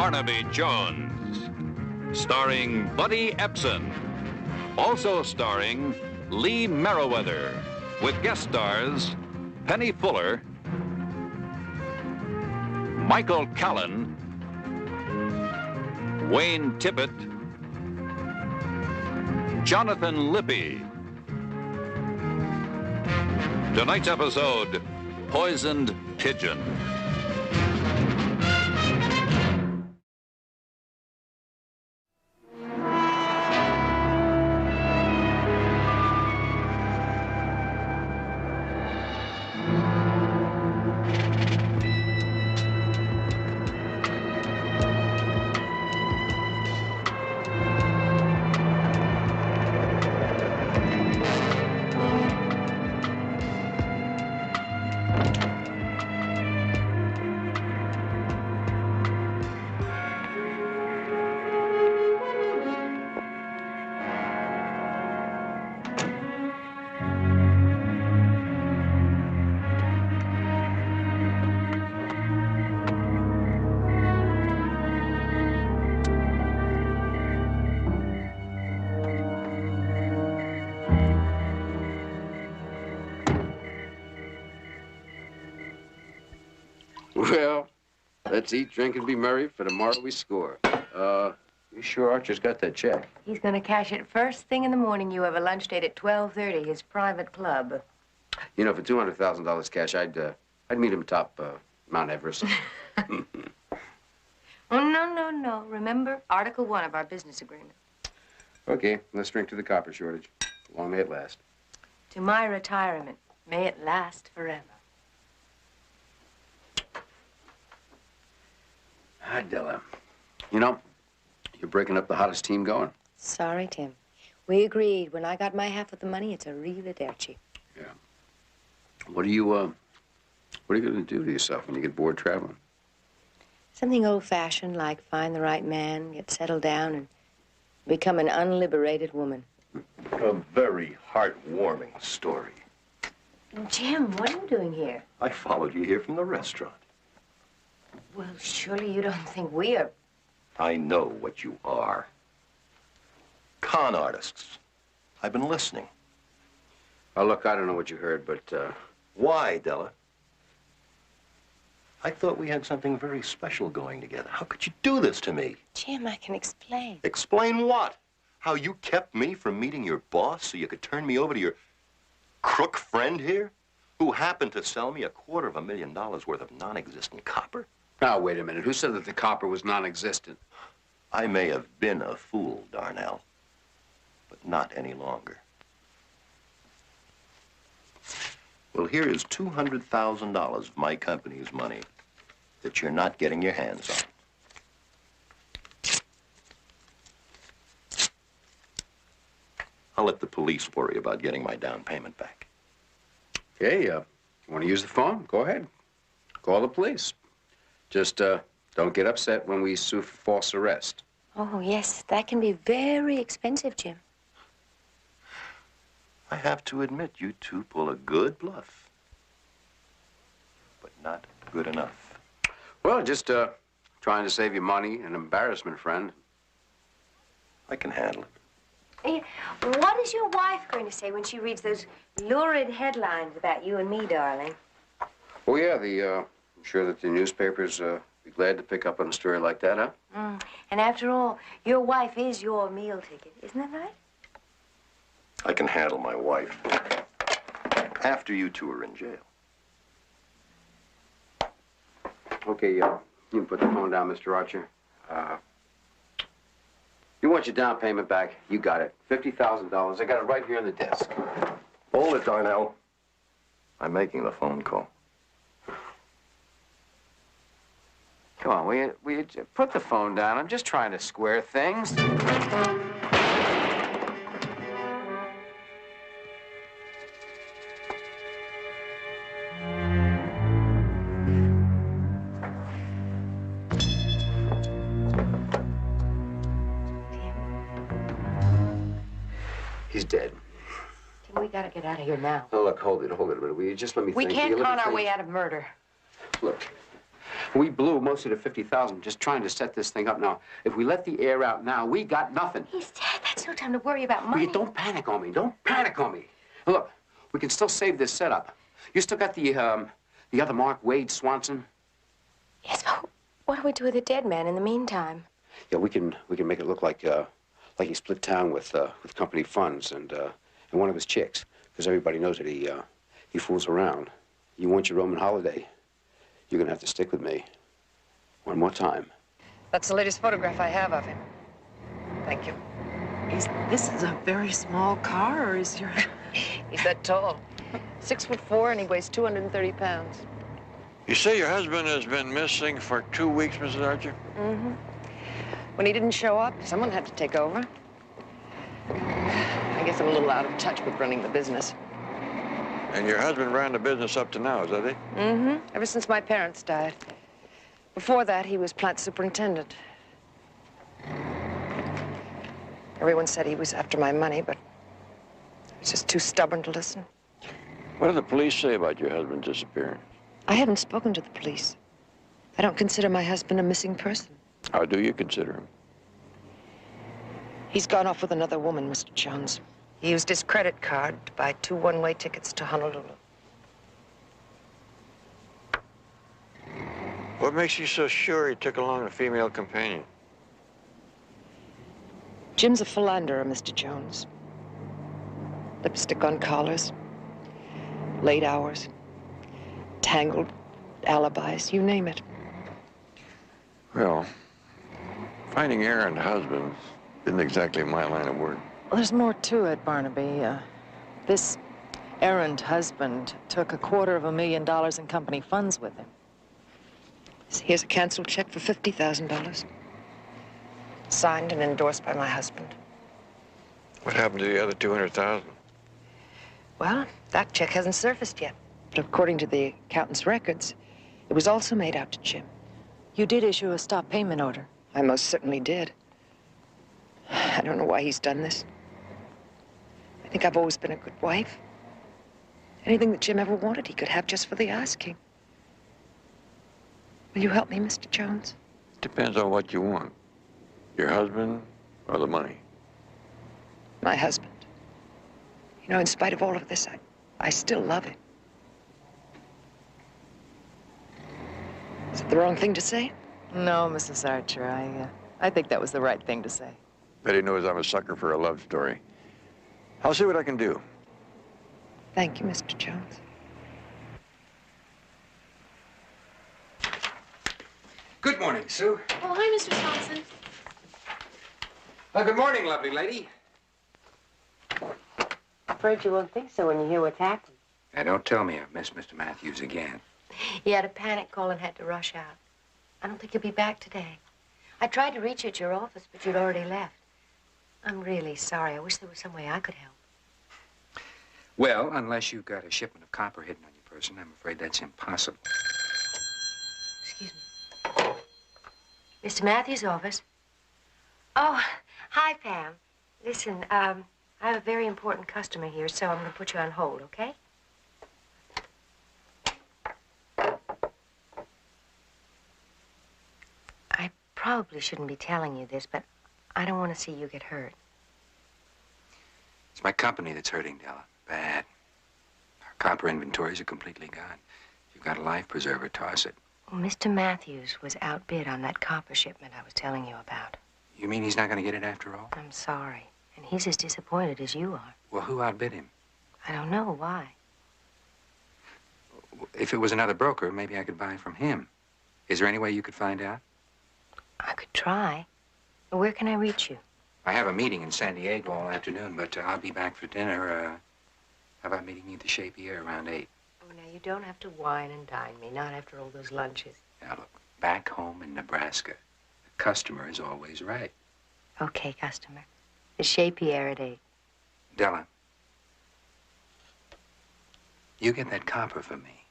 Barnaby Jones, starring Buddy Epson. Also starring Lee Merriweather, with guest stars Penny Fuller, Michael Callan, Wayne Tippett, Jonathan Lippy. Tonight's episode, Poisoned Pigeon. Well, let's eat, drink, and be merry, for tomorrow we score. You sure Archer's got that check? He's gonna cash it first thing in the morning. You have a lunch date at 12:30, his private club. You know, for $200,000 cash, I'd meet him top Mount Everest. Oh, no. Remember, Article 1 of our business agreement. Okay, let's drink to the copper shortage. Long may it last. To my retirement, may it last forever. Hi, Della. You know, you're breaking up the hottest team going. Sorry, Tim. We agreed. When I got my half of the money, it's a arrivederci. Yeah. What are you going to do to yourself when you get bored traveling? Something old-fashioned, like find the right man, get settled down, and become an unliberated woman. A very heartwarming story. Jim, what are you doing here? I followed you here from the restaurant. Well, surely you don't think we are... I know what you are. Con artists. I've been listening. Well, look, I don't know what you heard, but, Why, Della? I thought we had something very special going together. How could you do this to me? Jim, I can explain. Explain what? How you kept me from meeting your boss so you could turn me over to your crook friend here? Who happened to sell me $250,000 worth of non-existent copper? Now, wait a minute. Who said that the copper was non-existent? I may have been a fool, Darnell, but not any longer. Well, here is $200,000 of my company's money that you're not getting your hands on. I'll let the police worry about getting my down payment back. Okay, you want to use the phone? Go ahead. Call the police. Just, don't get upset when we sue for false arrest. Oh, yes, that can be very expensive, Jim. I have to admit, you two pull a good bluff. But not good enough. Well, just, trying to save you money and embarrassment, friend. I can handle it. Hey, what is your wife going to say when she reads those lurid headlines about you and me, darling? Oh, yeah, I'm sure that the newspapers, be glad to pick up on a story like that, huh? And after all, your wife is your meal ticket, isn't that right? I can handle my wife. After you two are in jail. Okay, you can put the phone down, Mr. Archer. You want your down payment back? You got it. $50,000. I got it right here on the desk. Hold it, Darnell. I'm making the phone call. Come on, will you put the phone down? I'm just trying to square things. He's dead. Tim, we gotta get out of here now. Oh, look, hold it a minute. Will you just let me think? We can't Will you let con me our think? way out of murder. Look, We blew most of the 50,000 just trying to set this thing up. Now, if we let the air out now, we got nothing. He's dead. That's no time to worry about money. Well, don't panic on me. Don't panic on me. Look, we can still save this setup. You still got the other Mark, Wade Swanson? Yes, but what do we do with the dead man in the meantime? Yeah, we can make it look like he split town with company funds and one of his chicks, because everybody knows that he fools around. You want your Roman holiday, you're gonna have to stick with me. One more time. That's the latest photograph I have of him. Thank you. This is a very small car, or is your... He's that tall. 6'4", and he weighs 230 pounds. You say your husband has been missing for 2 weeks, Mrs. Archer? Mm-hmm. When he didn't show up, someone had to take over. I guess I'm a little out of touch with running the business. And your husband ran the business up to now, is that it? Mm-hmm. Ever since my parents died. Before that, he was plant superintendent. Everyone said he was after my money, but I was just too stubborn to listen. What do the police say about your husband's disappearance? I haven't spoken to the police. I don't consider my husband a missing person. How do you consider him? He's gone off with another woman, Mr. Jones. He used his credit card to buy 2 one-way tickets to Honolulu. What makes you so sure he took along a female companion? Jim's a philanderer, Mr. Jones. Lipstick on collars, late hours, tangled alibis, you name it. Well, finding errand husbands isn't exactly my line of work. Well, there's more to it, Barnaby. This errand husband took $250,000 in company funds with him. Here's a canceled check for $50,000. Signed and endorsed by my husband. What happened to the other 200,000? Well, that check hasn't surfaced yet. But according to the accountant's records, it was also made out to Jim. You did issue a stop payment order. I most certainly did. I don't know why he's done this. I think I've always been a good wife. Anything that Jim ever wanted, he could have just for the asking. Will you help me, Mr. Jones? Depends on what you want. Your husband or the money? My husband. You know, in spite of all of this, I still love him. Is it the wrong thing to say? No, Mrs. Archer, I think that was the right thing to say. Betty knows I'm a sucker for a love story. I'll see what I can do. Thank you, Mr. Jones. Good morning, Sue. Oh, hi, Mr. Swanson. Good morning, lovely lady. Afraid you won't think so when you hear what's happened. Now, don't tell me I've missed Mr. Matthews again. He had a panic call and had to rush out. I don't think he'll be back today. I tried to reach you at your office, but you'd already left. I'm really sorry. I wish there was some way I could help. Well, unless you've got a shipment of copper hidden on your person, I'm afraid that's impossible. Excuse me. Mr. Matthews' office? Oh, hi, Pam. Listen, I have a very important customer here, so I'm going to put you on hold, okay? I probably shouldn't be telling you this, but I don't want to see you get hurt. It's my company that's hurting, Della. Bad. Our copper inventories are completely gone. If you've got a life preserver, toss it. Well, Mr. Matthews was outbid on that copper shipment I was telling you about. You mean he's not going to get it after all? I'm sorry. And he's as disappointed as you are. Well, who outbid him? I don't know why. If it was another broker, maybe I could buy from him. Is there any way you could find out? I could try. Where can I reach you? I have a meeting in San Diego all afternoon, but I'll be back for dinner. How about meeting me at the Shapier around 8? Oh, now, you don't have to wine and dine me, not after all those lunches. Now, look, back home in Nebraska, the customer is always right. Okay, customer. The Shapier at 8. Della, you get that copper for me,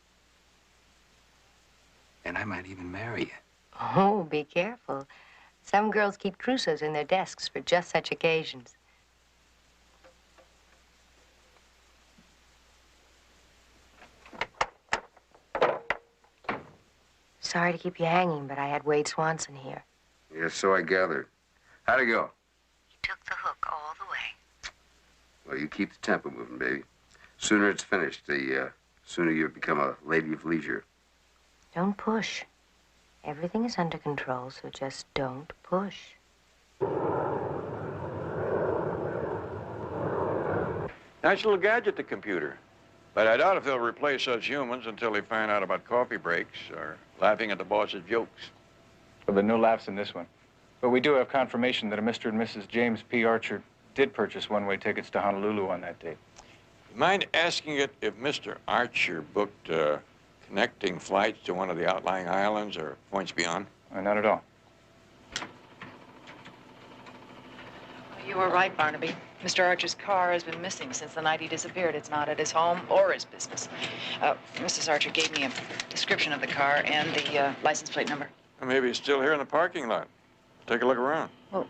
and I might even marry you. Oh, be careful. Some girls keep trousseaux in their desks for just such occasions. Sorry to keep you hanging, but I had Wade Swanson here. Yeah, so I gathered. How'd it go? He took the hook all the way. Well, you keep the tempo moving, baby. Sooner it's finished, the sooner you become a lady of leisure. Don't push. Everything is under control, so just don't push. Nice little gadget, the computer. But I doubt if they'll replace us humans until they find out about coffee breaks or laughing at the boss's jokes. Well, there are no laughs in this one. But we do have confirmation that a Mr. and Mrs. James P. Archer did purchase one-way tickets to Honolulu on that date. You mind asking it if Mr. Archer booked connecting flights to one of the outlying islands or points beyond? Not at all. You were right, Barnaby. Mr. Archer's car has been missing since the night he disappeared. It's not at his home or his business. Mrs. Archer gave me a description of the car and the license plate number. Well, maybe it's still here in the parking lot. Take a look around. Well,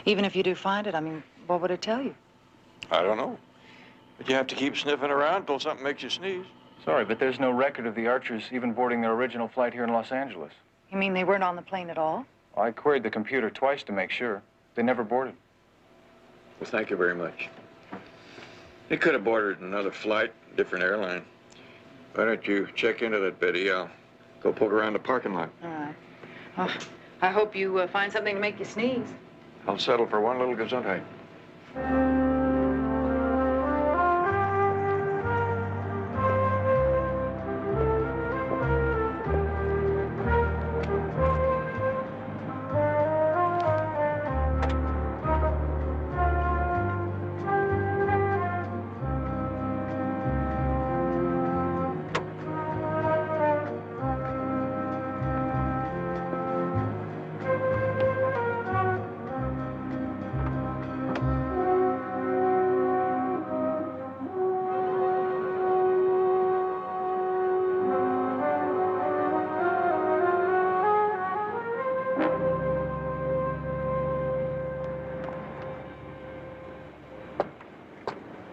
even if you do find it, I mean, what would it tell you? I don't know. But you have to keep sniffing around until something makes you sneeze. Sorry, but there's no record of the Archers even boarding their original flight here in Los Angeles. You mean they weren't on the plane at all? I queried the computer twice to make sure. They never boarded. Well, thank you very much. They could have boarded another flight, different airline. Why don't you check into that, Betty? I'll go poke around the parking lot. All right. Well, I hope you find something to make you sneeze. I'll settle for one little gesundheit.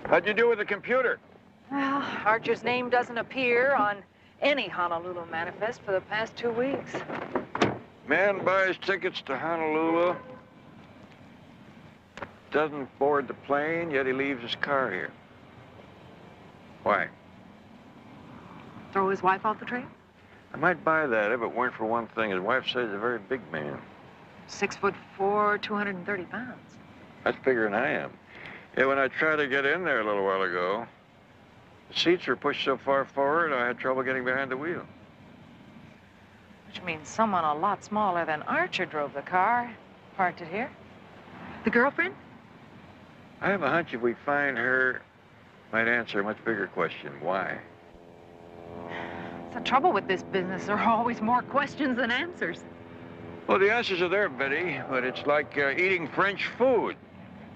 How'd you do with the computer? Well, Archer's name doesn't appear on any Honolulu manifest for the past 2 weeks. Man buys tickets to Honolulu, doesn't board the plane, yet he leaves his car here. Why? Throw his wife off the trail? I might buy that if it weren't for one thing. His wife says he's a very big man. 6'4", 230 pounds. That's bigger than I am. Yeah, when I tried to get in there a little while ago, the seats were pushed so far forward, I had trouble getting behind the wheel. Which means someone a lot smaller than Archer drove the car, parked it here. The girlfriend? I have a hunch if we find her, might answer a much bigger question. Why? The trouble with this business, there are always more questions than answers. Well, the answers are there, Betty, but it's like eating French food.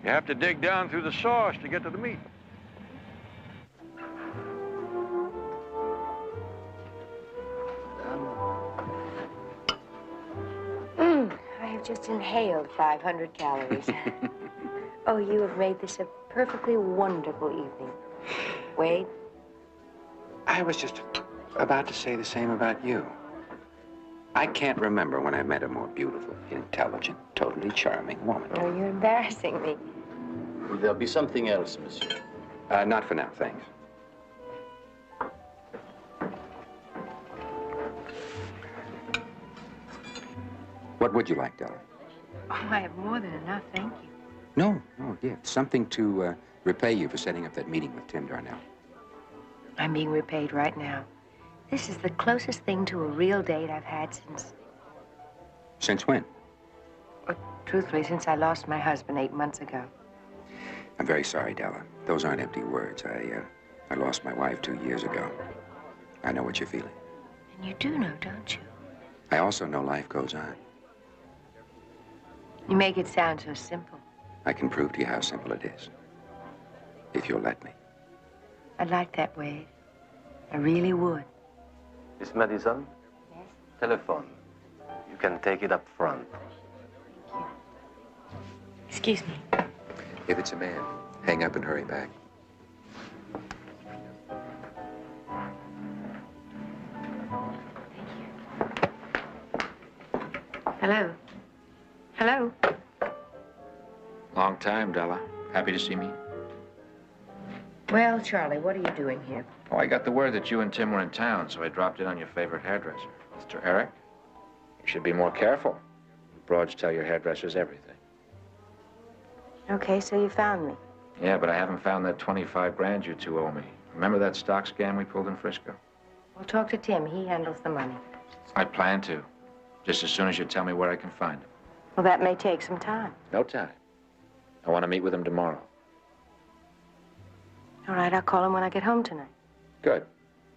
You have to dig down through the sauce to get to the meat. I have just inhaled 500 calories. Oh, you have made this a perfectly wonderful evening. Wade? I was just about to say the same about you. I can't remember when I met a more beautiful, intelligent, totally charming woman. Oh, you're embarrassing me. Will there be something else, monsieur? Not for now, thanks. What would you like, Della? Oh, I have more than enough, thank you. No, gift. Something to repay you for setting up that meeting with Tim Darnell. I'm being repaid right now. This is the closest thing to a real date I've had since... Since when? Well, truthfully, since I lost my husband 8 months ago. I'm very sorry, Della. Those aren't empty words. I lost my wife 2 years ago. I know what you're feeling. And you do know, don't you? I also know life goes on. You make it sound so simple. I can prove to you how simple it is. If you'll let me. I'd like that, Wade. I really would. Miss Madison? Yes? Telephone. You can take it up front. Excuse me. If it's a man, hang up and hurry back. Thank you. Hello? Hello? Long time, Della. Happy to see me? Well, Charlie, what are you doing here? Oh, I got the word that you and Tim were in town, so I dropped in on your favorite hairdresser. Mr. Eric, you should be more careful. Broads tell your hairdressers everything. Okay, so you found me. Yeah, but I haven't found that 25 grand you two owe me. Remember that stock scam we pulled in Frisco? Well, talk to Tim. He handles the money. I plan to. Just as soon as you tell me where I can find him. Well, that may take some time. No time. I want to meet with him tomorrow. All right, I'll call him when I get home tonight. Good.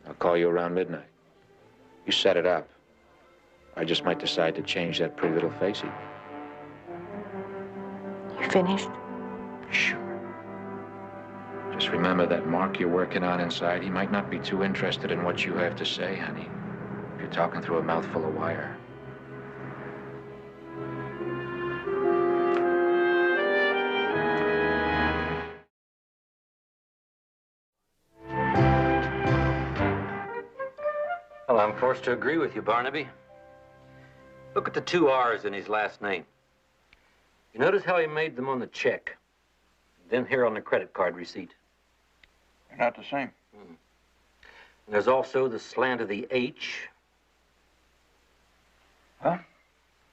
I'll call you around midnight. You set it up. I just might decide to change that pretty little face he... You finished? Sure. Just remember that Mark you're working on inside, he might not be too interested in what you have to say, honey. If you're talking through a mouthful of wire. Well, I'm forced to agree with you, Barnaby. Look at the 2 R's in his last name. You notice how he made them on the check, then here on the credit card receipt. They're not the same. And there's also the slant of the H. Well,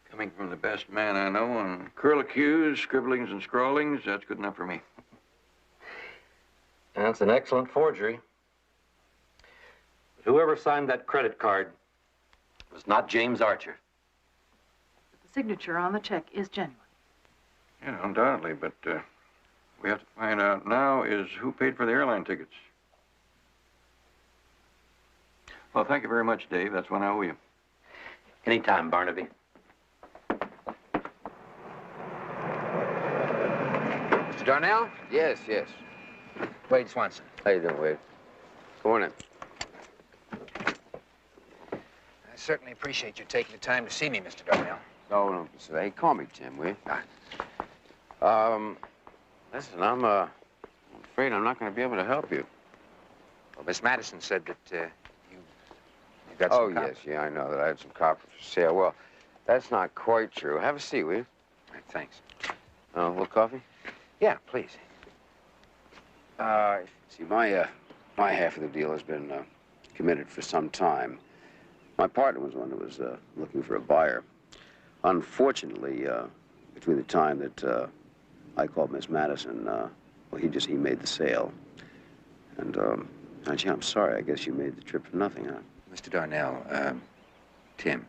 coming from the best man I know on curlicues, scribblings, and scrawlings, that's good enough for me. That's an excellent forgery. But whoever signed that credit card was not James Archer. The signature on the check is genuine. Yeah, undoubtedly, but we have to find out now is who paid for the airline tickets. Well, thank you very much, Dave. That's one I owe you. Anytime, Barnaby. Mr. Darnell? Yes, yes. Wade Swanson. How you doing, Wade? Come on in. I certainly appreciate you taking the time to see me, Mr. Darnell. No, hey, call me Tim, will you? Listen, I'm afraid I'm not going to be able to help you. Well, Miss Madison said that you got some Oh, copper. yes, yeah, I know that I had some copper for sale. Well, that's not quite true. Have a seat, will you? All right, thanks. A little coffee? Yeah, please. See, my half of the deal has been committed for some time. My partner was one who was looking for a buyer. Unfortunately, between the time that I called Miss Madison, well, he made the sale. And, gee, I'm sorry. I guess you made the trip for nothing, huh? Mr. Darnell, Tim,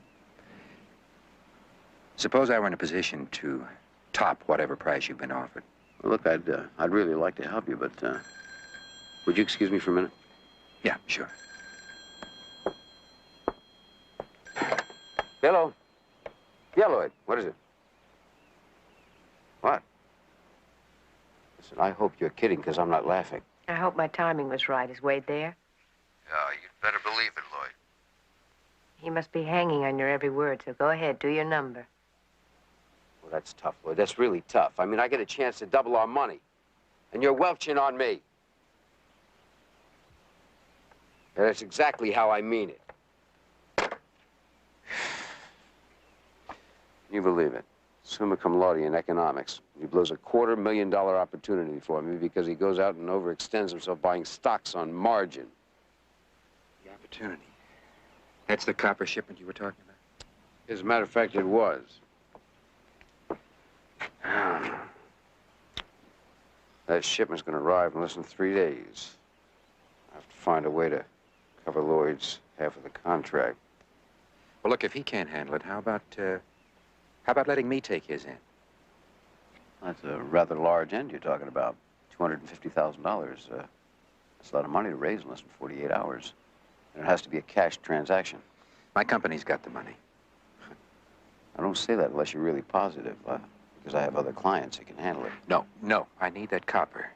suppose I were in a position to top whatever price you've been offered. Well, look, I'd really like to help you, but would you excuse me for a minute? Yeah, sure. Hello. Yeah, Lloyd. What is it? What? Listen, I hope you're kidding, because I'm not laughing. I hope my timing was right. Is Wade there? Yeah, you'd better believe it, Lloyd. He must be hanging on your every word, so go ahead, do your number. Well, that's tough, Lloyd. That's really tough. I mean, I get a chance to double our money, and you're welching on me. And that's exactly how I mean it. You believe it. Summa cum laude in economics. He blows a $250,000 opportunity for me because he goes out and overextends himself buying stocks on margin. The opportunity. That's the copper shipment you were talking about? As a matter of fact, it was. That shipment's going to arrive in less than 3 days. I have to find a way to cover Lloyd's half of the contract. Well, look, if he can't handle it, how about letting me take his end? That's a rather large end you're talking about. $250,000. That's a lot of money to raise in less than 48 hours. And it has to be a cash transaction. My company's got the money. I don't say that unless you're really positive, because I have other clients that can handle it. No, I need that copper.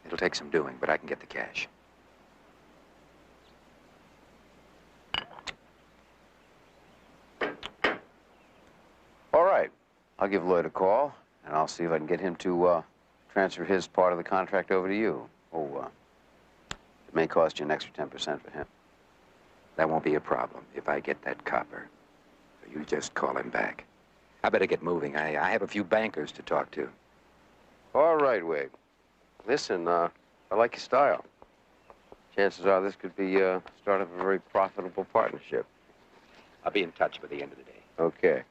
It'll take some doing, but I can get the cash. All right. I'll give Lloyd a call, and I'll see if I can get him to transfer his part of the contract over to you. Oh, it may cost you an extra 10% for him. That won't be a problem if I get that copper. You just call him back. I better get moving. I have a few bankers to talk to. All right, Wade. Listen, I like your style. Chances are this could be start of a very profitable partnership. I'll be in touch by the end of the day. Okay.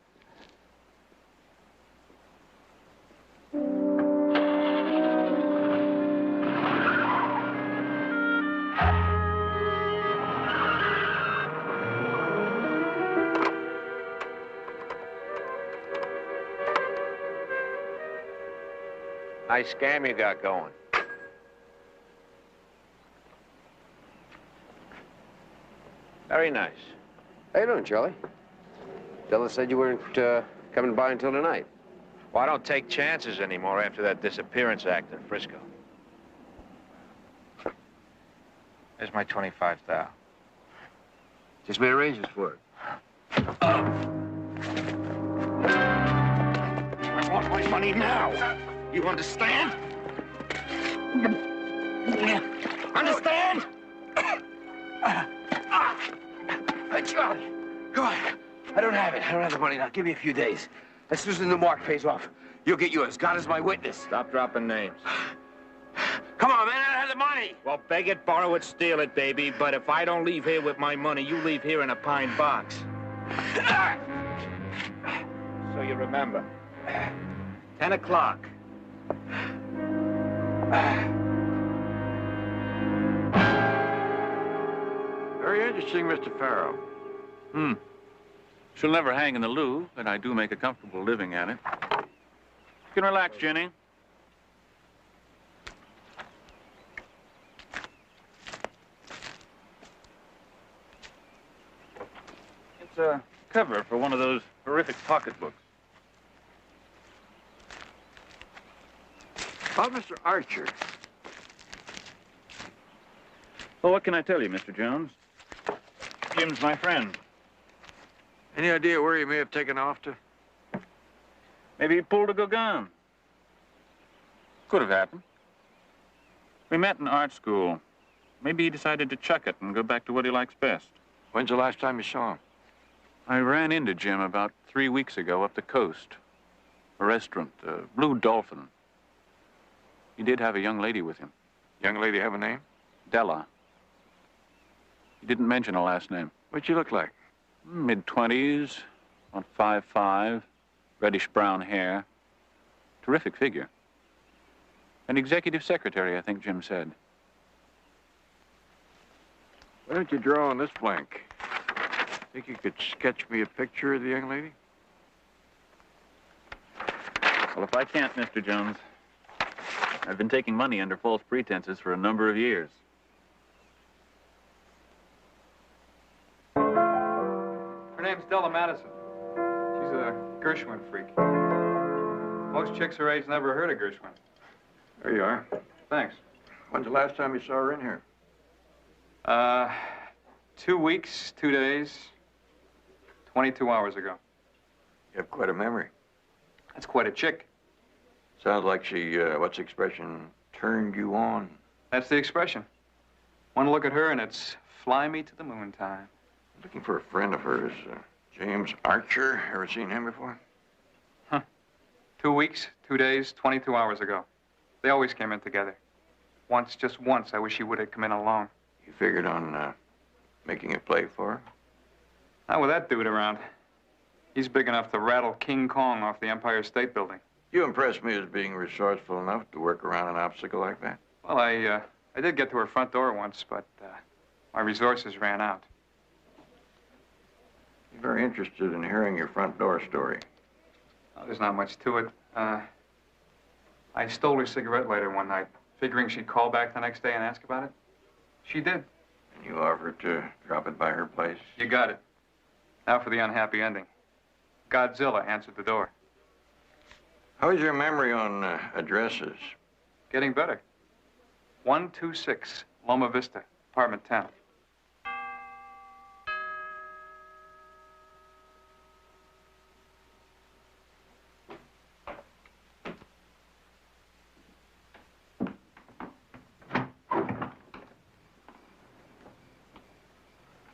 Nice scam you got going. Very nice. How you doing, Charlie? Della said you weren't coming by until tonight. Well, I don't take chances anymore after that disappearance act in Frisco. There's my 25,000. Just made arrangements for it. I want my money now. You understand? Understand? Hey, Charlie, come on. I don't have it. I don't have the money now. Give me a few days. As soon as the mark pays off, you'll get yours. God is my witness. Stop dropping names. Come on, man. I don't have the money. Well, beg it, borrow it, steal it, baby. But if I don't leave here with my money, you leave here in a pine box. So you remember. 10 o'clock. Very interesting, Mr. Farrow. She'll never hang in the Louvre, but I do make a comfortable living at it. You can relax, Jenny. It's a cover for one of those horrific pocketbooks. About Mr. Archer. Well, what can I tell you, Mr. Jones? Jim's my friend. Any idea where he may have taken off to? Maybe he pulled a Gauguin. Could have happened. We met in art school. Maybe he decided to chuck it and go back to what he likes best. When's the last time you saw him? I ran into Jim about 3 weeks ago up the coast. A restaurant, Blue Dolphin. He did have a young lady with him. Young lady have a name? Della. He didn't mention a last name. What'd she look like? Mid-20s, about 5'5", reddish-brown hair. Terrific figure. An executive secretary, I think Jim said. Why don't you draw on this blank? Think you could sketch me a picture of the young lady? Well, if I can't, Mr. Jones, I've been taking money under false pretenses for a number of years. Her name's Della Madison. She's a Gershwin freak. Most chicks her age never heard of Gershwin. There you are. Thanks. When's the last time you saw her in here? 2 weeks, 2 days, 22 hours ago. You have quite a memory. That's quite a chick. Sounds like she, what's the expression, turned you on. That's the expression. One look at her and it's fly me to the moon time. Looking for a friend of hers, James Archer. Ever seen him before? 2 weeks, 2 days, 22 hours ago. They always came in together. Once, just once, I wish he would have come in alone. You figured on, making a play for her? Not with that dude around. He's big enough to rattle King Kong off the Empire State Building. You impress me as being resourceful enough to work around an obstacle like that. Well, I did get to her front door once, but my resources ran out. I'm very interested in hearing your front door story. Oh, there's not much to it. I stole her cigarette lighter one night, figuring she'd call back the next day and ask about it. She did. And you offered to drop it by her place? You got it. Now for the unhappy ending. Godzilla answered the door. How is your memory on addresses? Getting better. 126 Loma Vista, apartment 10.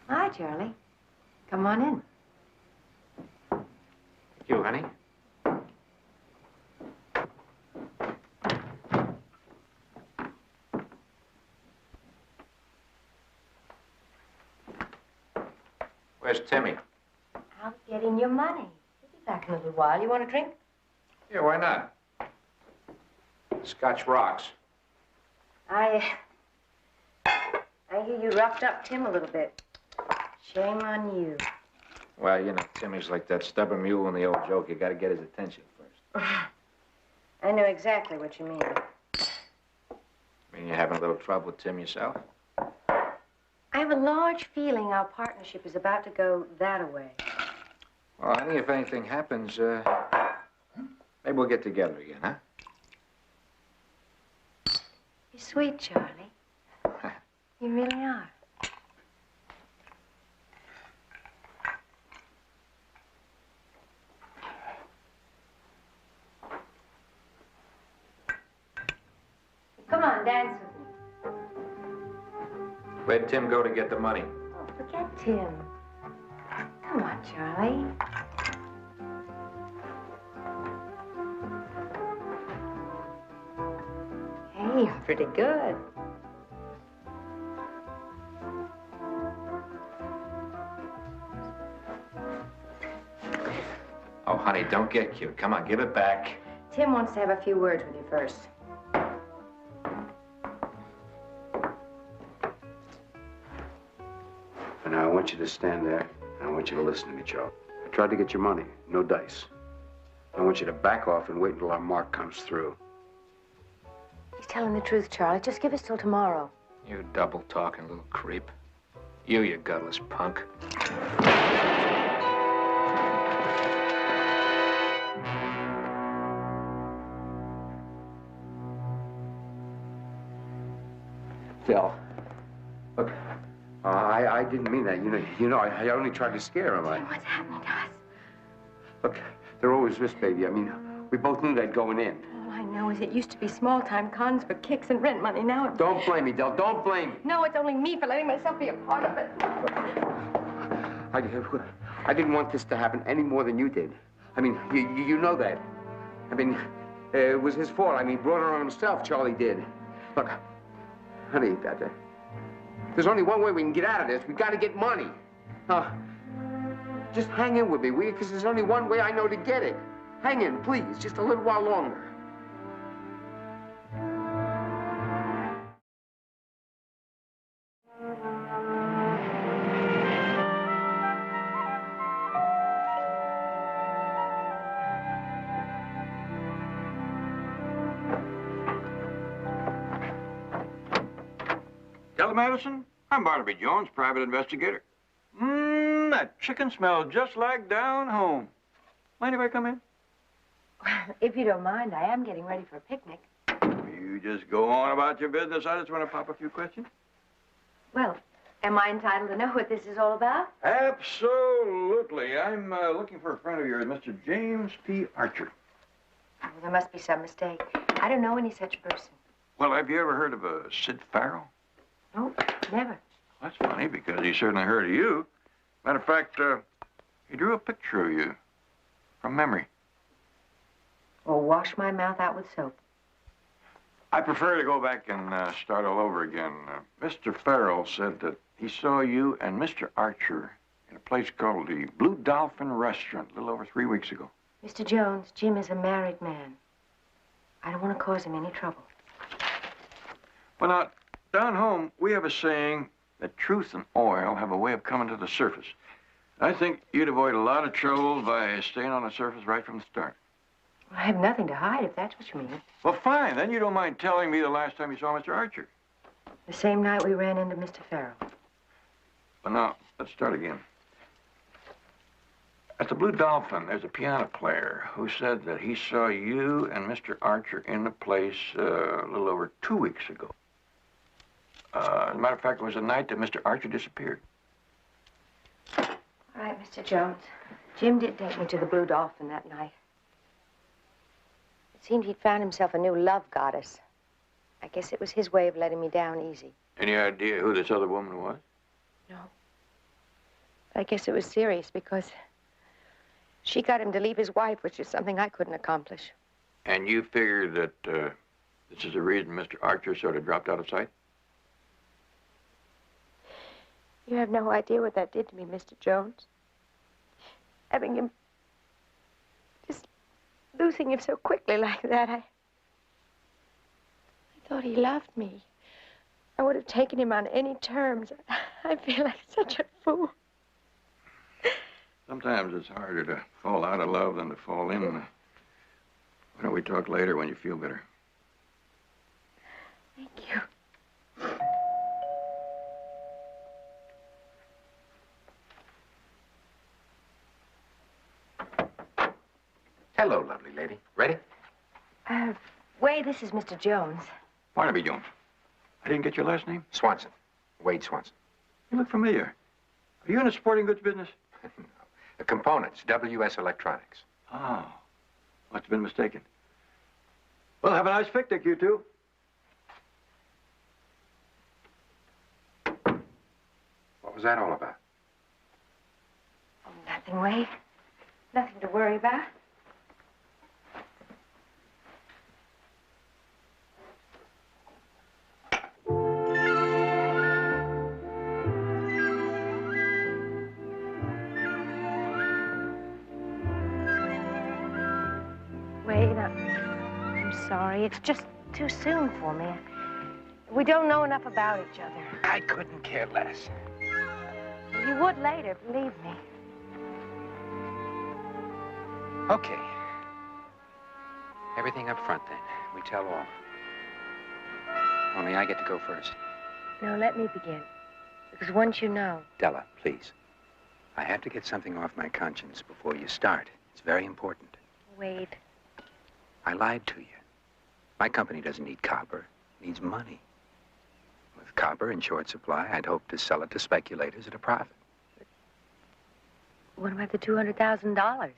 Hi, Charlie. Come on in. You, honey. Where's Timmy? Out getting your money. He'll be back in a little while. You want a drink? Yeah, why not? Scotch rocks. I hear you roughed up Tim a little bit. Shame on you. Well, you know, Timmy's like that stubborn mule in the old joke. You gotta get his attention first. I know exactly what you mean. Mean you're having a little trouble with Tim yourself? I have a large feeling our partnership is about to go that-a-way. Well, I think if anything happens, maybe we'll get together again, huh? You're sweet, Charlie. You really are. Come on, dance with me. Where'd Tim go to get the money? Oh, forget Tim. Come on, Charlie. Hey, you're pretty good. Oh, honey, don't get cute. Come on, give it back. Tim wants to have a few words with you first. And now I want you to stand there, and I want you to listen to me, Charlie. I tried to get your money, no dice. I want you to back off and wait until our mark comes through. He's telling the truth, Charlie. Just give us till tomorrow. You double-talking little creep. You gutless punk. Phil, look, I didn't mean that. I only tried to scare him. What's happening to us? Look, they're always risks, baby. I mean, we both knew that going in. All I know is it used to be small-time cons for kicks and rent money. Now it's... Don't blame me, Del. Don't blame me. No, it's only me for letting myself be a part of it. I didn't want this to happen any more than you did. I mean, you know that. I mean, it was his fault. I mean, he brought it on himself, Charlie did. Look, honey, there's only one way we can get out of this. We got to get money. Just hang in with me, will you? Because there's only one way I know to get it. Hang in, please, just a little while longer. Kelly Madison, I'm Barnaby Jones, private investigator. That chicken smells just like down home. Mind if I come in? If you don't mind, I am getting ready for a picnic. You just go on about your business. I just want to pop a few questions. Well, am I entitled to know what this is all about? Absolutely. I'm looking for a friend of yours, Mr. James P. Archer. Oh, there must be some mistake. I don't know any such person. Well, have you ever heard of a Sid Farrell? No, never. That's funny, because he certainly heard of you. Matter of fact, he drew a picture of you from memory. Or wash my mouth out with soap. I prefer to go back and start all over again. Mr. Farrell said that he saw you and Mr. Archer in a place called the Blue Dolphin Restaurant a little over 3 weeks ago. Mr. Jones, Jim is a married man. I don't want to cause him any trouble. Well, now, down home, we have a saying that truth and oil have a way of coming to the surface. I think you'd avoid a lot of trouble by staying on the surface right from the start. Well, I have nothing to hide, if that's what you mean. Well, fine. Then you don't mind telling me the last time you saw Mr. Archer. The same night we ran into Mr. Farrell. Well, now, let's start again. At the Blue Dolphin, there's a piano player who said that he saw you and Mr. Archer in the place a little over 2 weeks ago. As a matter of fact, it was the night that Mr. Archer disappeared. All right, Mr. Jones. Jim did take me to the Blue Dolphin that night. It seemed he'd found himself a new love goddess. I guess it was his way of letting me down easy. Any idea who this other woman was? No. But I guess it was serious because She got him to leave his wife, which is something I couldn't accomplish. And you figure that this is the reason Mr. Archer sort of dropped out of sight? You have no idea what that did to me, Mr. Jones. Having him... just losing him so quickly like that, I thought he loved me. I would have taken him on any terms. I feel like such a fool. Sometimes it's harder to fall out of love than to fall in. Why don't we talk later when you feel better? Thank you. Hello, lovely lady. Ready? Wade, this is Mr. Jones. Barnaby Jones. I didn't get your last name? Swanson. Wade Swanson. You look familiar. Are you in the sporting goods business? No. The components, WS Electronics. Oh, must have been mistaken. Well, have a nice picnic, you two. What was that all about? Oh, nothing, Wade. Nothing to worry about. Wade, I'm sorry. It's just too soon for me. We don't know enough about each other. I couldn't care less. You would later, believe me. Okay. Everything up front, then. We tell all. Only I get to go first. No, let me begin. Because once you know... Della, please. I have to get something off my conscience before you start. It's very important. Wade. I lied to you. My company doesn't need copper. It needs money. With copper in short supply, I'd hope to sell it to speculators at a profit. What about the $200,000?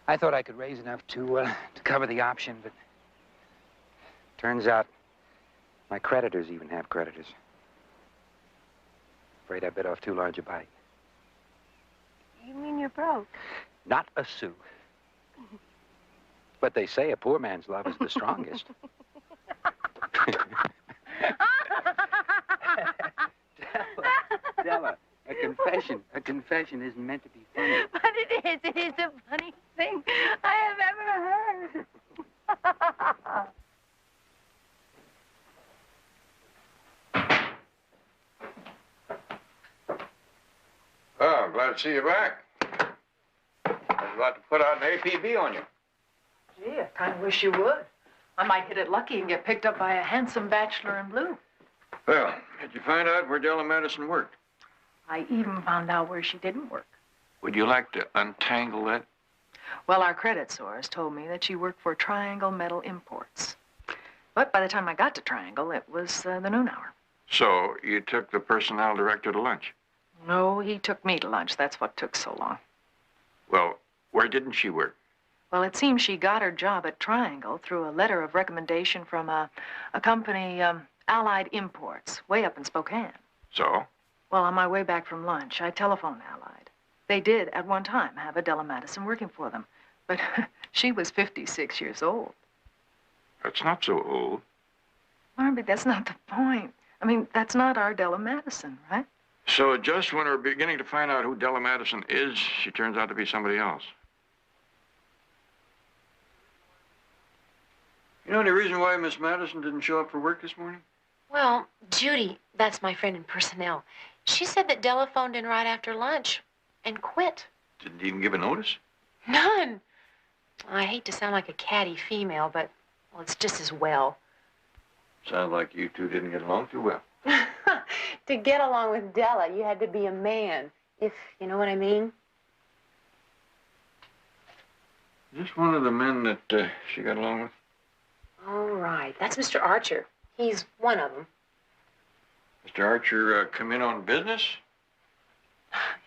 I thought I could raise enough to cover the option, but turns out my creditors even have creditors. Afraid I bit off too large a bite. You mean you're broke? Not a sou. But they say a poor man's love is the strongest. Della, a confession isn't meant to be funny. But it is the funniest thing I have ever heard. Oh, I'm glad to see you back. I was about to put out an APB on you. Gee, I kind of wish you would. I might hit it lucky and get picked up by a handsome bachelor in blue. Well, did you find out where Della Madison worked? I even found out where she didn't work. Would you like to untangle that? Well, our credit source told me that she worked for Triangle Metal Imports. But by the time I got to Triangle, it was the noon hour. So you took the personnel director to lunch? No, he took me to lunch. That's what took so long. Well, where didn't she work? Well, it seems she got her job at Triangle through a letter of recommendation from a company, Allied Imports, way up in Spokane. So? Well, on my way back from lunch, I telephoned Allied. They did, at one time, have a Della Madison working for them. But she was 56 years old. That's not so old. Barnaby, that's not the point. I mean, that's not our Della Madison, right? So just when we're beginning to find out who Della Madison is, she turns out to be somebody else. You know any reason why Miss Madison didn't show up for work this morning? Well, Judy, that's my friend in personnel. She said that Della phoned in right after lunch and quit. Didn't even give a notice? None. I hate to sound like a catty female, but, well, it's just as well. Sounds like you two didn't get along too well. To get along with Della, you had to be a man, if you know what I mean. Is this one of the men that she got along with? All right. That's Mr. Archer. He's one of them. Mr. Archer come in on business?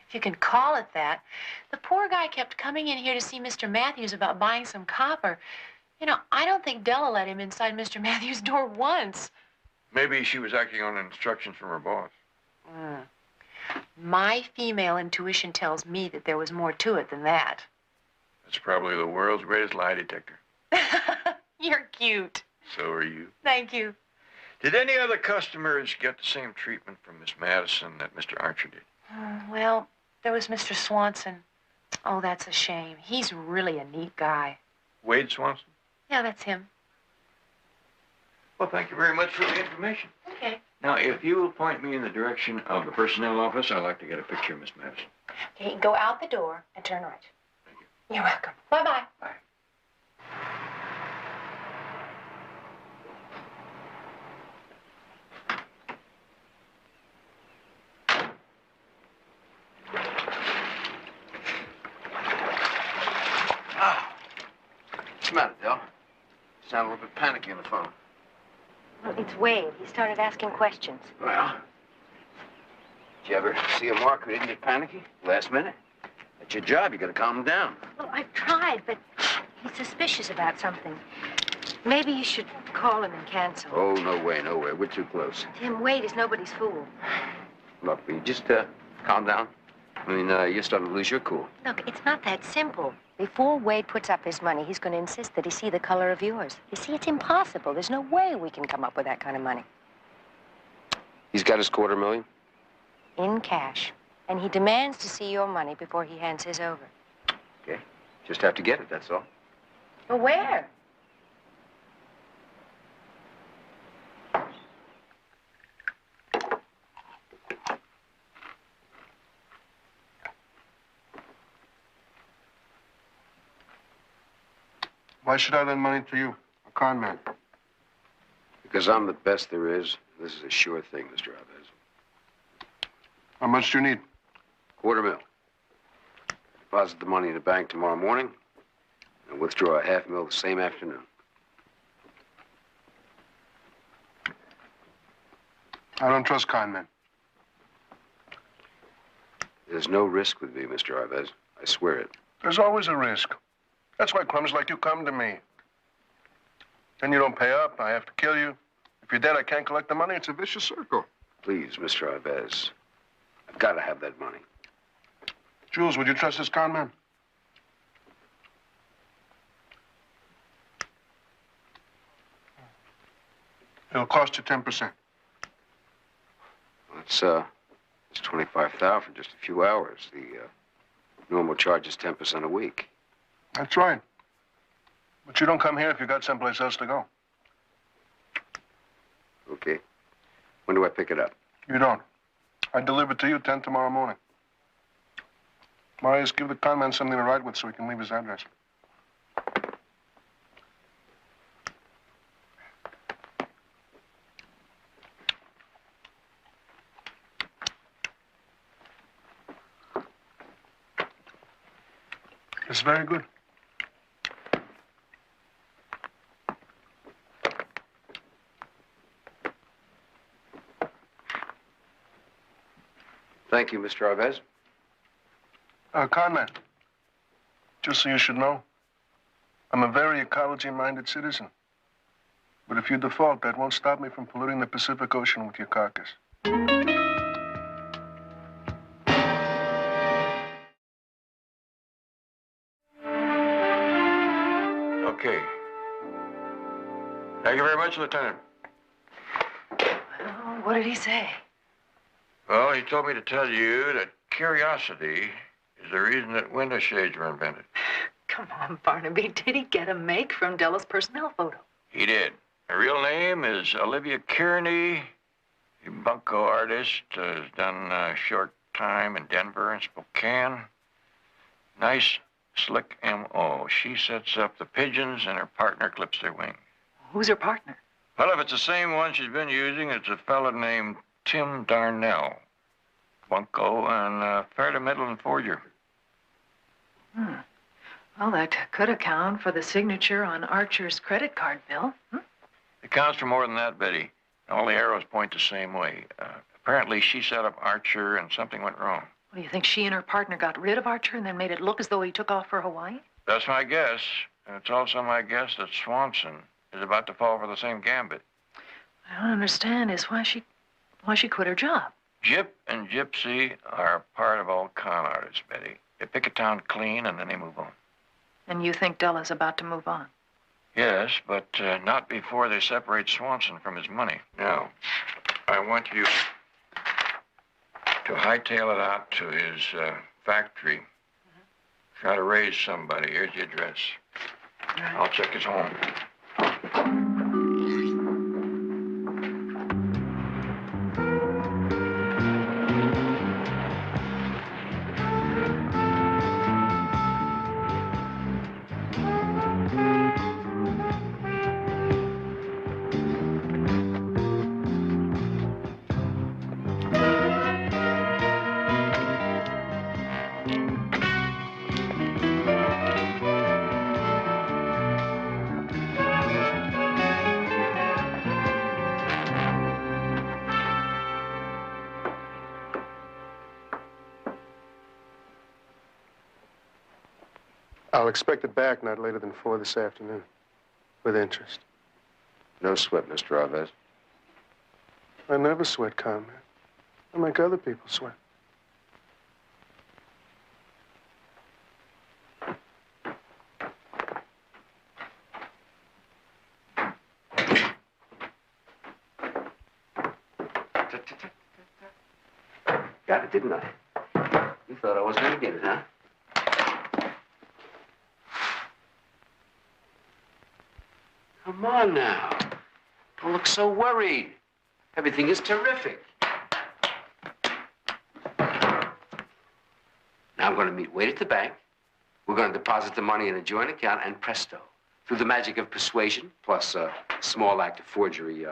If you can call it that. The poor guy kept coming in here to see Mr. Matthews about buying some copper. You know, I don't think Della let him inside Mr. Matthews' door once. Maybe she was acting on instructions from her boss. My female intuition tells me that there was more to it than that. That's probably the world's greatest lie detector. You're cute. So are you. Thank you. Did any other customers get the same treatment from Miss Madison that Mr. Archer did? Well, there was Mr. Swanson. Oh, that's a shame. He's really a neat guy. Wade Swanson? Yeah, that's him. Well, thank you very much for the information. Okay. Now, if you will point me in the direction of the personnel office, I'd like to get a picture of Miss Madison. Okay, go out the door and turn right. Thank you. You're welcome. Bye-bye. Bye. What's the matter, Del? You sound a little bit panicky on the phone. Well, it's Wade. He started asking questions. Well, did you ever see a mark who didn't get panicky? Last minute? That's your job. You gotta calm him down. Well, I've tried, but he's suspicious about something. Maybe you should call him and cancel. Oh, no way, no way. We're too close. Tim, Wade is nobody's fool. Look, will you just calm down? I mean, you're starting to lose your cool. Look, it's not that simple. Before Wade puts up his money, he's going to insist that he see the color of yours. You see, it's impossible. There's no way we can come up with that kind of money. He's got his $250,000? In cash. And he demands to see your money before he hands his over. Okay. Just have to get it, that's all. But where? Why should I lend money to you, a con man? Because I'm the best there is. This is a sure thing, Mr. Alves. How much do you need? $250,000. Deposit the money in the bank tomorrow morning and withdraw $500,000 the same afternoon. I don't trust con men. There's no risk with me, Mr. Alves. I swear it. There's always a risk. That's why crumbs like you come to me. Then you don't pay up, I have to kill you. If you're dead, I can't collect the money. It's a vicious circle. Please, Mr. Alves. I've got to have that money. Jules, would you trust this con man? It'll cost you 10%. It's $25,000 for just a few hours. The normal charge is 10% a week. That's right. But you don't come here if you got someplace else to go. Okay. When do I pick it up? You don't. I deliver it to you 10 tomorrow morning. Marius, give the con man something to write with so he can leave his address. It's very good. Thank you, Mr. Alves. Con man, just so you should know, I'm a very ecology-minded citizen. But if you default, that won't stop me from polluting the Pacific Ocean with your carcass. Okay. Thank you very much, Lieutenant. Oh, what did he say? Well, he told me to tell you that curiosity is the reason that window shades were invented. Come on, Barnaby. Did he get a make from Della's personnel photo? He did. Her real name is Olivia Kearney. A bunco artist, has done a short time in Denver and Spokane. Nice, slick M.O. She sets up the pigeons and her partner clips their wings. Who's her partner? Well, if it's the same one she's been using, it's a fella named Tim Darnell. Bunco and fair to middling forger. Well, that could account for the signature on Archer's credit card bill. It counts for more than that, Betty. All the arrows point the same way. Apparently, she set up Archer and something went wrong. Well, you think she and her partner got rid of Archer and then made it look as though he took off for Hawaii? That's my guess. And it's also my guess that Swanson is about to fall for the same gambit. I don't understand is why she quit her job. Gyp and Gypsy are part of all con artists, Betty. They pick a town clean and then they move on. And you think Della's about to move on? Yes, but not before they separate Swanson from his money. Now, I want you to hightail it out to his factory. Try to raise somebody. Here's the address. Right. I'll check his home. I'll expect it back not later than 4 this afternoon, with interest. No sweat, Mr. Alves. I never sweat, Conrad. I make other people sweat. Got it, didn't I? You thought I was going to get it, huh? Come on now. Don't look so worried. Everything is terrific. Now I'm going to meet Wade at the bank. We're going to deposit the money in a joint account, and presto. Through the magic of persuasion, plus a small act of forgery,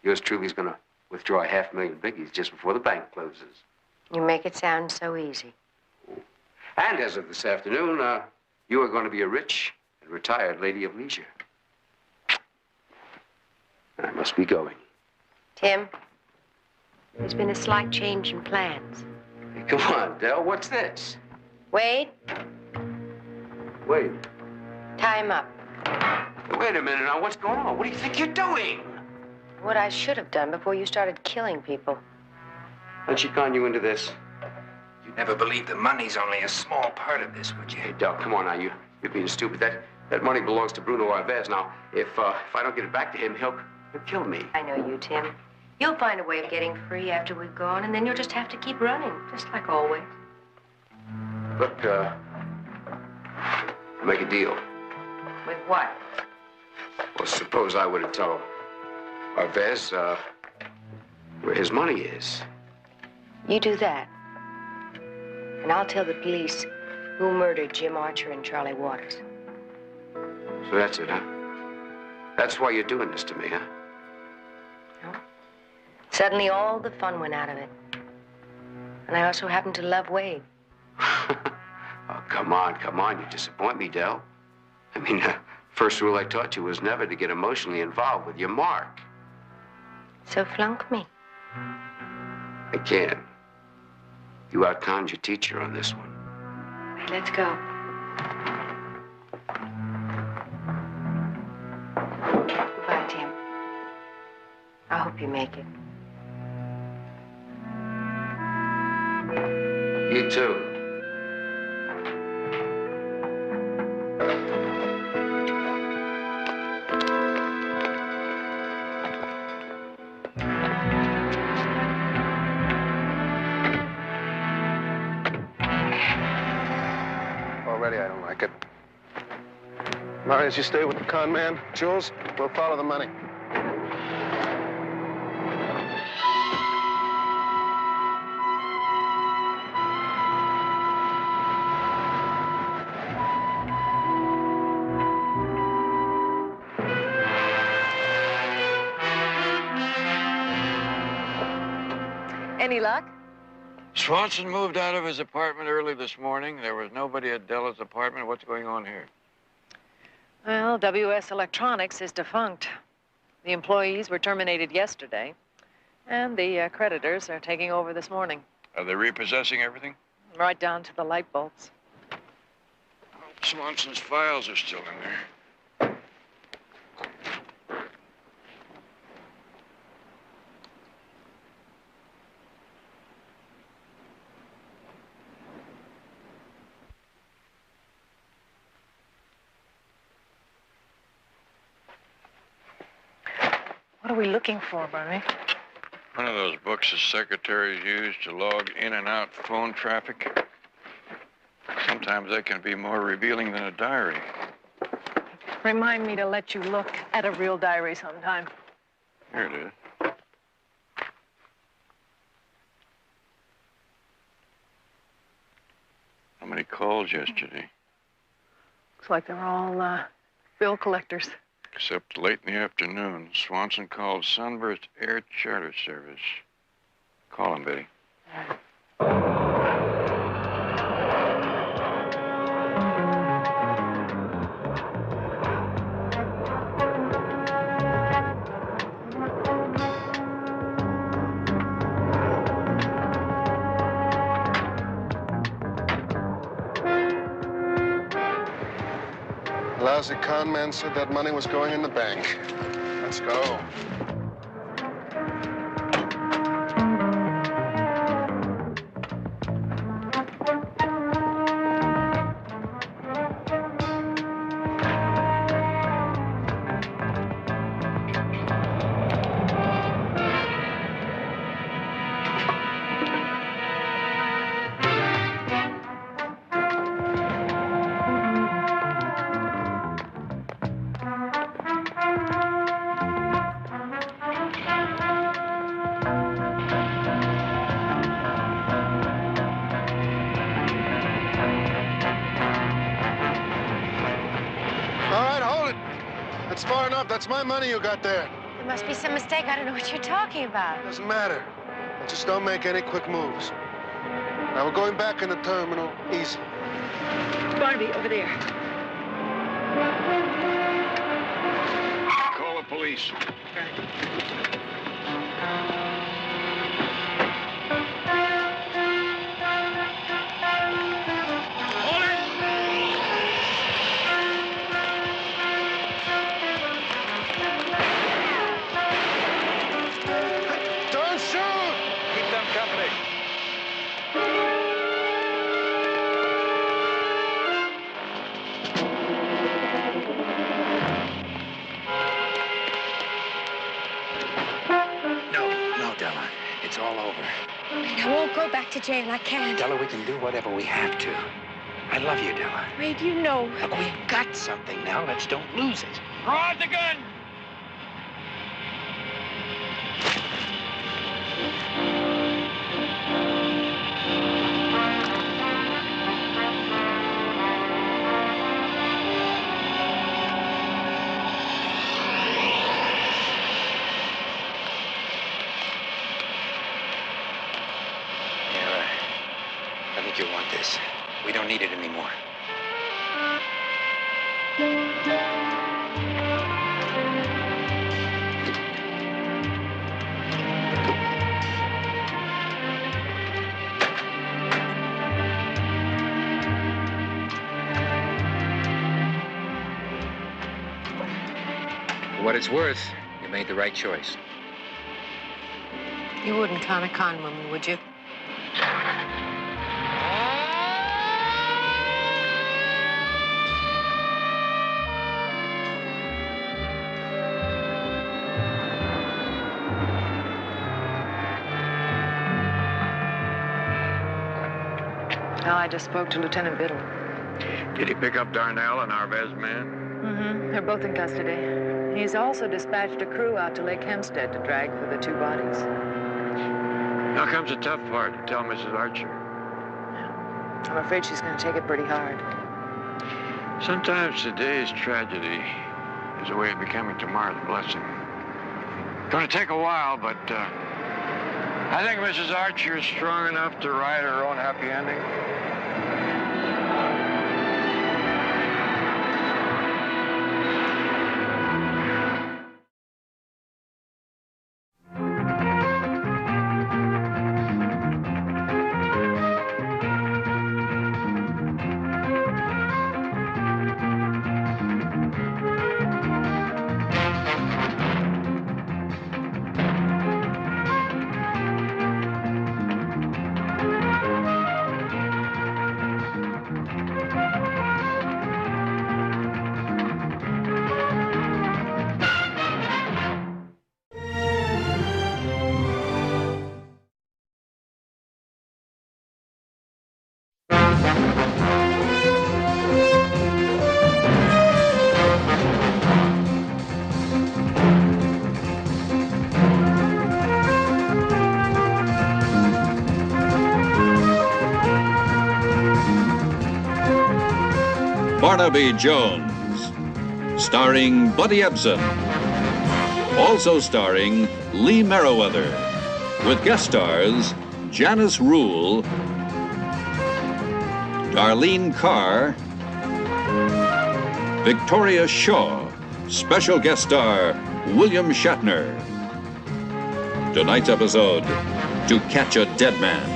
yours truly is going to withdraw 500,000 biggies just before the bank closes. You make it sound so easy. And as of this afternoon, you are going to be a rich and retired lady of leisure. I must be going. Tim, there's been a slight change in plans. Hey, come on, Del. What's this? Wade, Wait. tie him up. Wait a minute now. What's going on? What do you think you're doing? What I should have done before you started killing people. How'd she con you into this? You'd never believe the money's only a small part of this, would you? Hey, Del, come on now. You're being stupid. That money belongs to Bruno Alves. Now, if I don't get it back to him, he'll kill me. I know you, Tim. You'll find a way of getting free after we've gone, and then you'll just have to keep running, just like always. Look, make a deal. With what? Well, suppose I were to tell Alves where his money is. You do that. And I'll tell the police who murdered Jim Archer and Charlie Waters. So that's it, huh? That's why you're doing this to me, huh? No. Suddenly all the fun went out of it. And I also happen to love Wade. Oh, come on. You disappoint me, Del. I mean, first rule I taught you was never to get emotionally involved with your mark. So flunk me. I can't. You outconned your teacher on this one. Let's go. Goodbye, Tim. I hope you make it. You too. Already I don't like it. Marius, you stay with the con man. Jules, we'll follow the money. Any luck? Swanson moved out of his apartment early this morning. There was nobody at Della's apartment. What's going on here? Well, WS Electronics is defunct. The employees were terminated yesterday, and the creditors are taking over this morning. Are they repossessing everything? Right down to the light bulbs. Swanson's files are still in there. What are we looking for, Barnaby? One of those books the secretaries use to log in and out phone traffic. Sometimes they can be more revealing than a diary. Remind me to let you look at a real diary sometime. Here it is. How many calls yesterday? Looks like they're all bill collectors. Except late in the afternoon, Swanson called Sunburst Air Charter Service. Call him, Betty. Lousy con man said that money was going in the bank. Let's go. That's far enough. That's my money you got there. There must be some mistake. I don't know what you're talking about. Doesn't matter. Just don't make any quick moves. Now we're going back in the terminal. Easy. Barnaby, over there. Call the police. It's all over. I won't go back to jail. I can't. Della, we can do whatever we have to. I love you, Della. Wade, you know. Look, we've got something now. Let's don't lose it. Throw out the gun! You want this. We don't need it anymore. For what it's worth, you made the right choice. You wouldn't con a con woman, would you? Well, I just spoke to Lieutenant Biddle. Did he pick up Darnell and Arvez man? Mm-hmm. They're both in custody. He's also dispatched a crew out to Lake Hempstead to drag for the two bodies. Now comes the tough part. Tell Mrs. Archer. Yeah. I'm afraid she's going to take it pretty hard. Sometimes today's tragedy is a way of becoming tomorrow's blessing. Going to take a while, but I think Mrs. Archer is strong enough to write her own happy ending. Barnaby Jones, starring Buddy Ebsen. Also starring Lee Merriweather, with guest stars Janice Rule, Darlene Carr, Victoria Shaw, special guest star William Shatner. Tonight's episode, To Catch a Dead Man.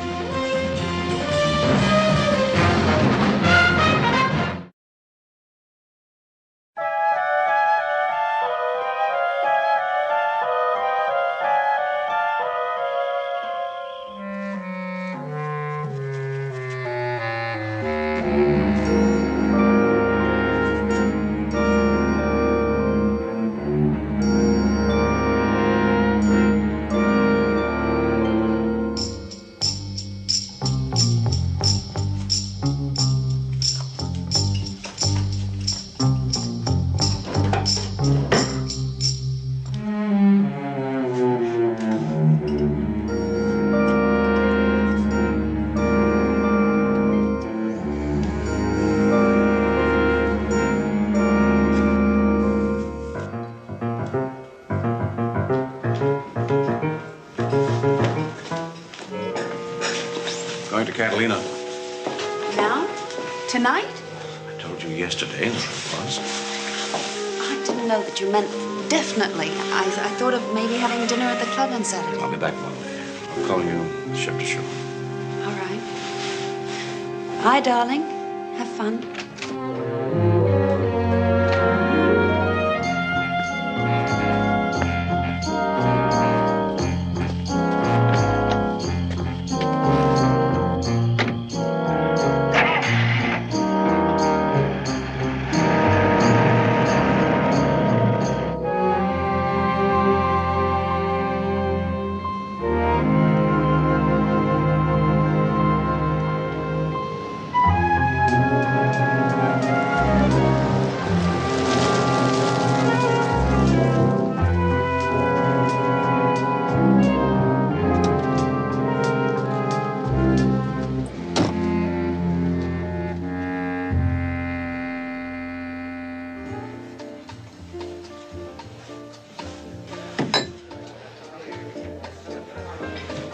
Going to Catalina. Now? Tonight? I told you yesterday that it was. I didn't know that you meant definitely. I thought of maybe having dinner at the club on Saturday. I'll be back Monday. I'll call you ship to shore. All right. Bye, darling. Have fun.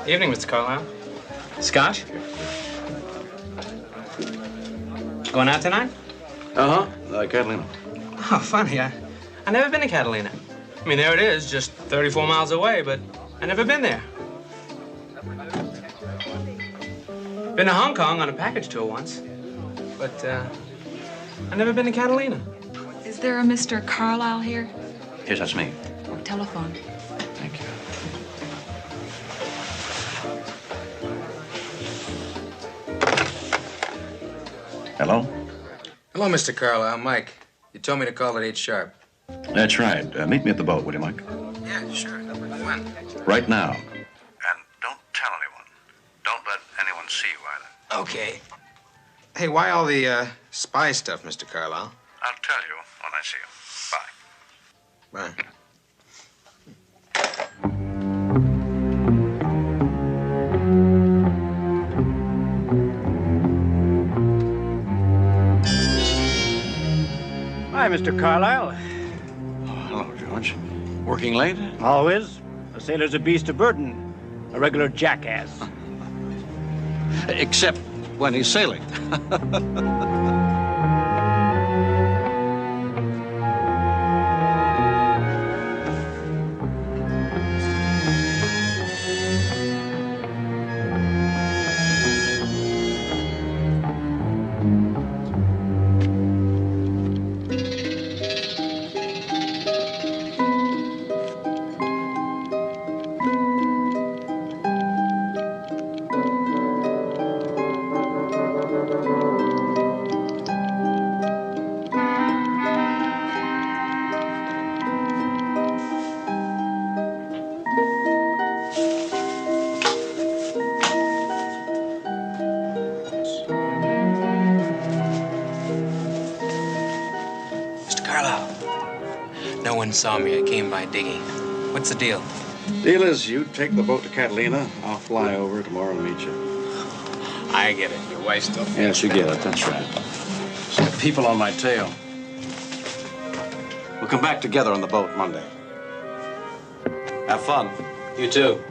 Evening, Mr. Carlisle. Scotch? Going out tonight? Catalina. Oh, funny. I've never been to Catalina. I mean, there it is, just 34 miles away, but I've never been there. Been to Hong Kong on a package tour once, but I've never been to Catalina. Is there a Mr. Carlisle here? Yes, that's me. Oh, telephone. Thank you. Hello? Hello, Mr. Carlisle. Mike. You told me to call at 8 sharp. That's right. Meet me at the boat, will you, Mike? Yeah, sure. When? Right now. And don't tell anyone. Don't let anyone see you either. Okay. Hey, why all the spy stuff, Mr. Carlisle? I'll tell you when I see you. Bye. Bye. Hi, Mr. Carlisle. Oh, hello, George. Working late? Always. A sailor's a beast of burden. A regular jackass. Except when he's sailing. No one saw me. I came by digging. What's the deal? Deal is you take the boat to Catalina. I'll fly over tomorrow and meet you. I get it. Your wife still... Yes, you get it. That's right. people on my tail. We'll come back together on the boat Monday. Have fun. You too.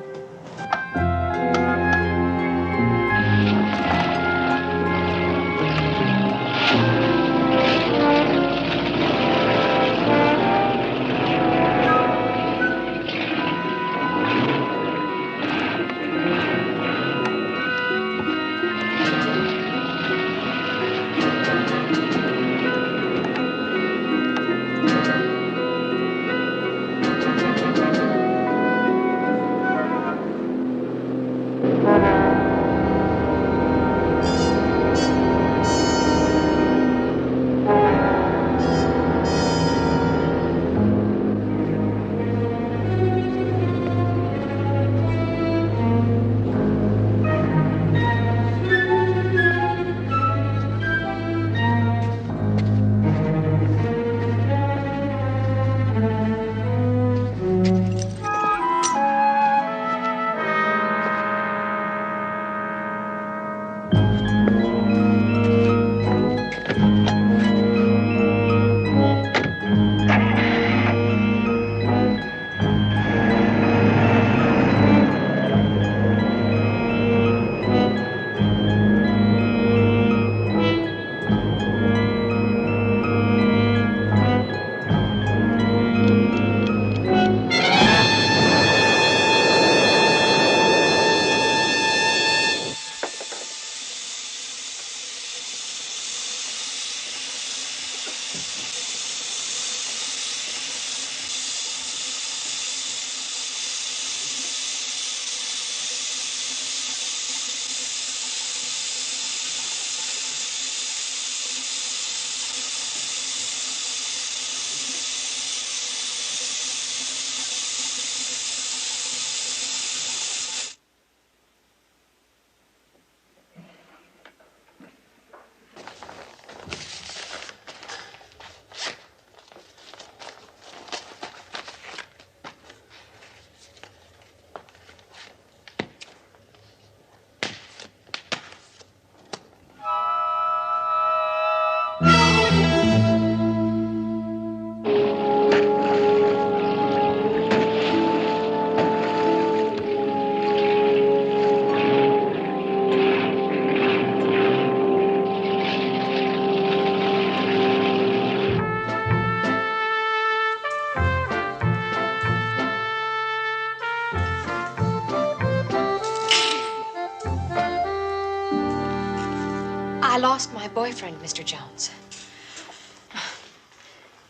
I lost my boyfriend, Mr. Jones.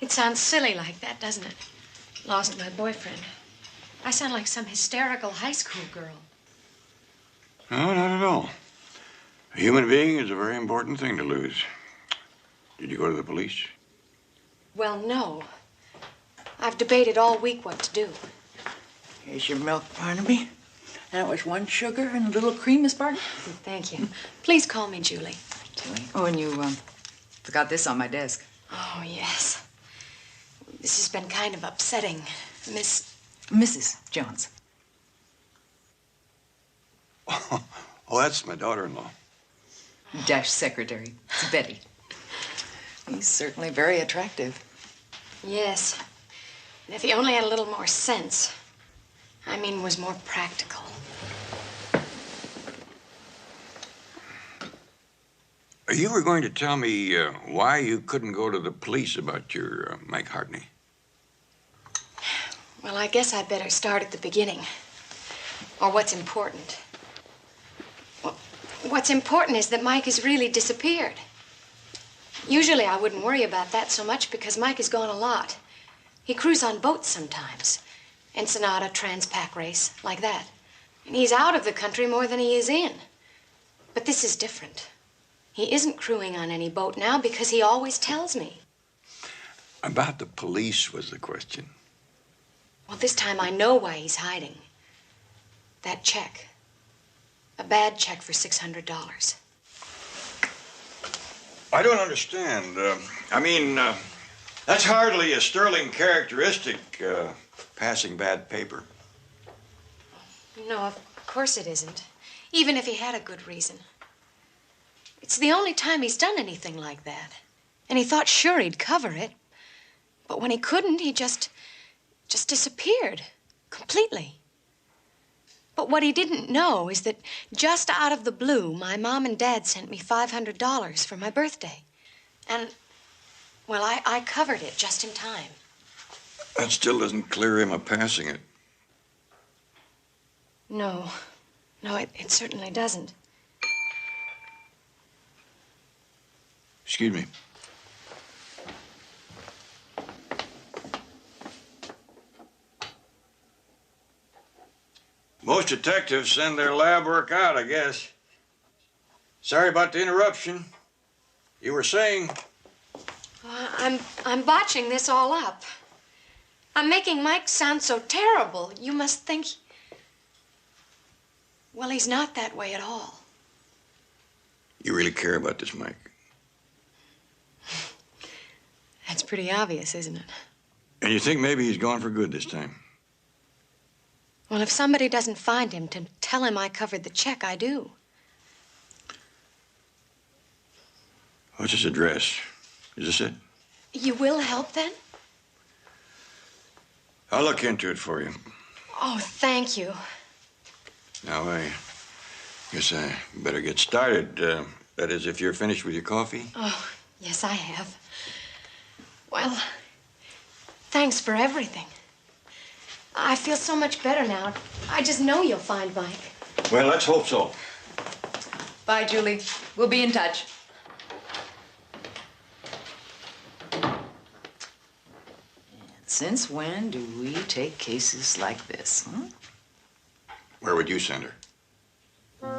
It sounds silly like that, doesn't it? Lost my boyfriend. I sound like some hysterical high school girl. No, not at all. A human being is a very important thing to lose. Did you go to the police? Well, no. I've debated all week what to do. Here's your milk, Barnaby. That was 1 sugar and a little cream, Miss Barton. Thank you. Please call me Julie. Julie? Oh, and you forgot this on my desk. Oh, yes. This has been kind of upsetting. Mrs. Jones. Oh, that's my daughter-in-law. Dash secretary. It's Betty. He's certainly very attractive. Yes. And if he only had a little more sense. I mean, was more practical. You were going to tell me why you couldn't go to the police about your Mike Hartney. Well, I guess I'd better start at the beginning. Or what's important. Well, what's important is that Mike has really disappeared. Usually I wouldn't worry about that so much because Mike has gone a lot. He crews on boats sometimes. Ensenada, Transpac race, like that. And he's out of the country more than he is in. But this is different. He isn't crewing on any boat now because he always tells me. About the police was the question. Well, this time I know why he's hiding. That check. A bad check for $600. I don't understand. That's hardly a sterling characteristic, passing bad paper. No, of course it isn't. Even if he had a good reason. It's the only time he's done anything like that. And he thought sure he'd cover it. But when he couldn't, he just disappeared. Completely. But what he didn't know is that just out of the blue, my mom and dad sent me $500 for my birthday. And, well, I covered it just in time. That still doesn't clear him of passing it. No, it certainly doesn't. Excuse me. Most detectives send their lab work out, I guess. Sorry about the interruption. You were saying? I'm botching this all up. I'm making Mike sound so terrible. You must think... Well, he's not that way at all. You really care about this, Mike? That's pretty obvious, isn't it? And you think maybe he's gone for good this time? Well, if somebody doesn't find him to tell him I covered the check, I do. What's his address? Is this it? You will help, then? I'll look into it for you. Oh, thank you. Now, I guess I better get started. That is, if you're finished with your coffee. Oh, yes, I have. Well, thanks for everything. I feel so much better now. I just know you'll find Mike. Well, let's hope so. Bye, Julie. We'll be in touch. Since when do we take cases like this, huh? Where would you send her? On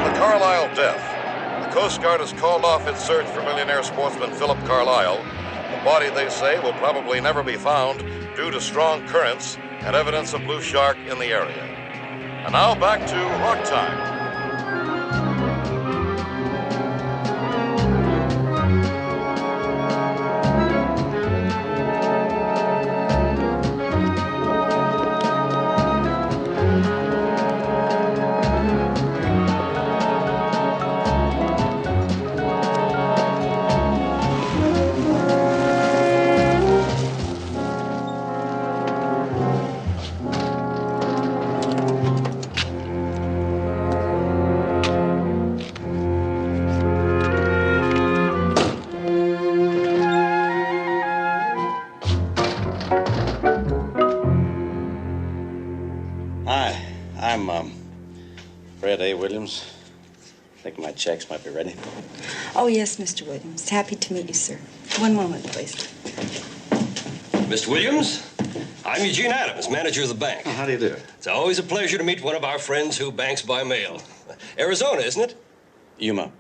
the Carlisle death, the Coast Guard has called off its search for millionaire sportsman Philip Carlisle. The body, they say, will probably never be found due to strong currents and evidence of blue shark in the area. And now back to Rock Time. Williams. I think my checks might be ready. Oh, yes, Mr. Williams. Happy to meet you, sir. One moment, please. Mr. Williams, I'm Eugene Adams, manager of the bank. Oh, how do you do? It's always a pleasure to meet one of our friends who banks by mail. Arizona, isn't it? Yuma.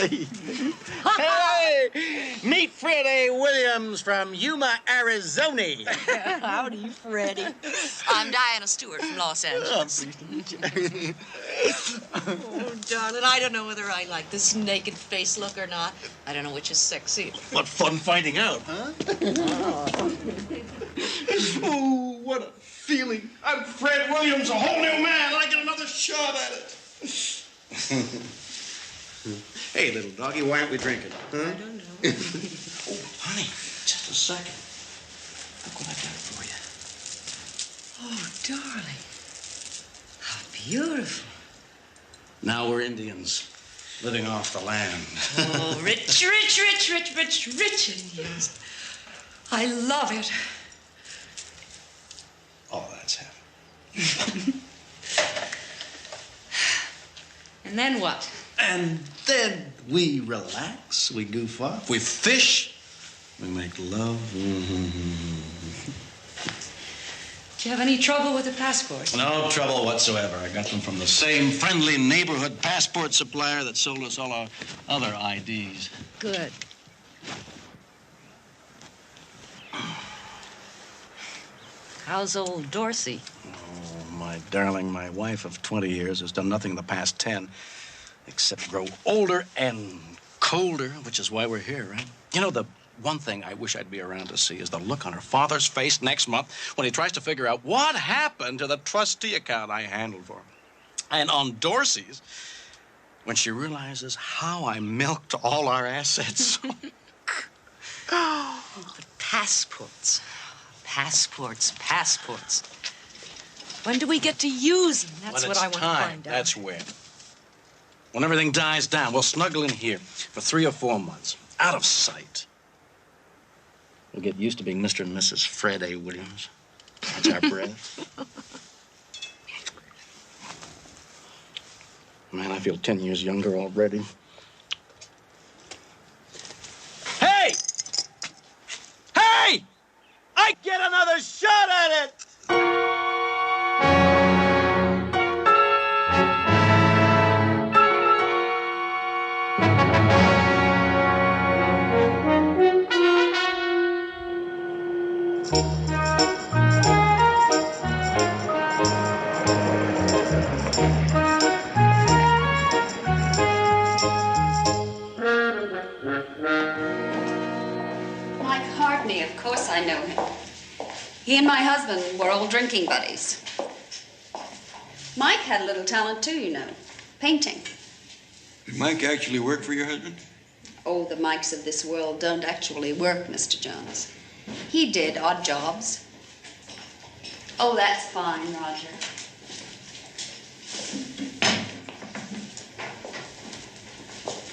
Hey! Meet Freddie Williams from Yuma, Arizona. Howdy, Freddie. I'm Diana Stewart from Los Angeles. Oh, darling, I don't know whether I like this naked face look or not. I don't know which is sexy. What fun finding out, huh? Oh, what a feeling. I'm Fred Williams, a whole new man, and I get another shot at it. Hey, little doggy, why aren't we drinking? Huh? I don't know. Oh, honey, just a second. Look what I got for you. Oh, darling. How beautiful. Now we're Indians, living off the land. Oh, rich, rich, rich, rich, rich, rich Indians. I love it. Oh, that's heaven. And then what? And then we relax, we goof off, we fish, we make love. Do you have any trouble with the passport? No trouble whatsoever. I got them from the same friendly neighborhood passport supplier that sold us all our other IDs. Good. How's old Dorsey? Oh, my darling, my wife of 20 years has done nothing in the past 10 except grow older and colder, which is why we're here, right? You know, the one thing I wish I'd be around to see is the look on her father's face next month when he tries to figure out what happened to the trustee account I handled for him. And on Dorsey's, when she realizes how I milked all our assets. But passports. Passports, passports. When do we get to use them? That's what I want to find out. That's when. When everything dies down, we'll snuggle in here for 3 or 4 months, out of sight. We'll get used to being Mr. and Mrs. Fred A. Williams. That's our bread. Man, I feel 10 years younger already. Hey! Hey! I get another shot at it! Of course I know him. He and my husband were old drinking buddies. Mike had a little talent too, you know. Painting. Did Mike actually work for your husband? Oh, the Mikes of this world don't actually work, Mr. Jones. He did odd jobs. Oh, that's fine, Roger.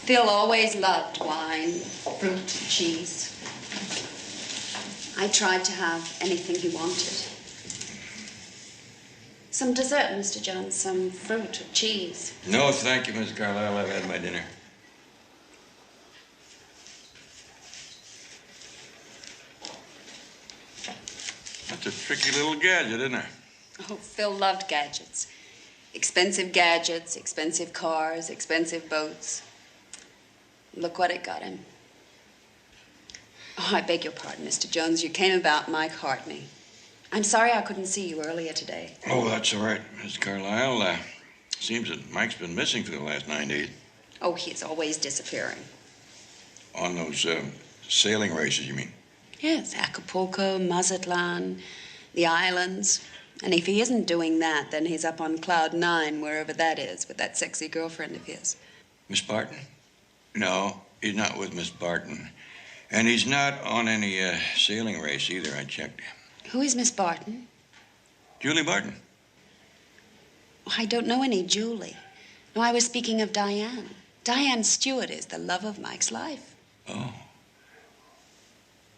Phil always loved wine, fruit, cheese. I tried to have anything he wanted. Some dessert, Mr. Jones, some fruit or cheese. No, thank you, Miss Carlyle. I've had my dinner. That's a tricky little gadget, isn't it? Oh, Phil loved gadgets. Expensive gadgets, expensive cars, expensive boats. Look what it got him. Oh, I beg your pardon, Mr. Jones. You came about Mike Hartney. I'm sorry I couldn't see you earlier today. Oh, that's all right, Miss Carlyle. Seems that Mike's been missing for the last 9 days. Oh, he's always disappearing. On those sailing races, you mean? Yes, Acapulco, Mazatlan, the islands. And if he isn't doing that, then he's up on Cloud 9, wherever that is, with that sexy girlfriend of his. Miss Barton? No, he's not with Miss Barton. And he's not on any sailing race either, I checked. Who is Miss Barton? Julie Barton. Oh, I don't know any Julie. No, I was speaking of Diane. Diane Stewart is the love of Mike's life. Oh.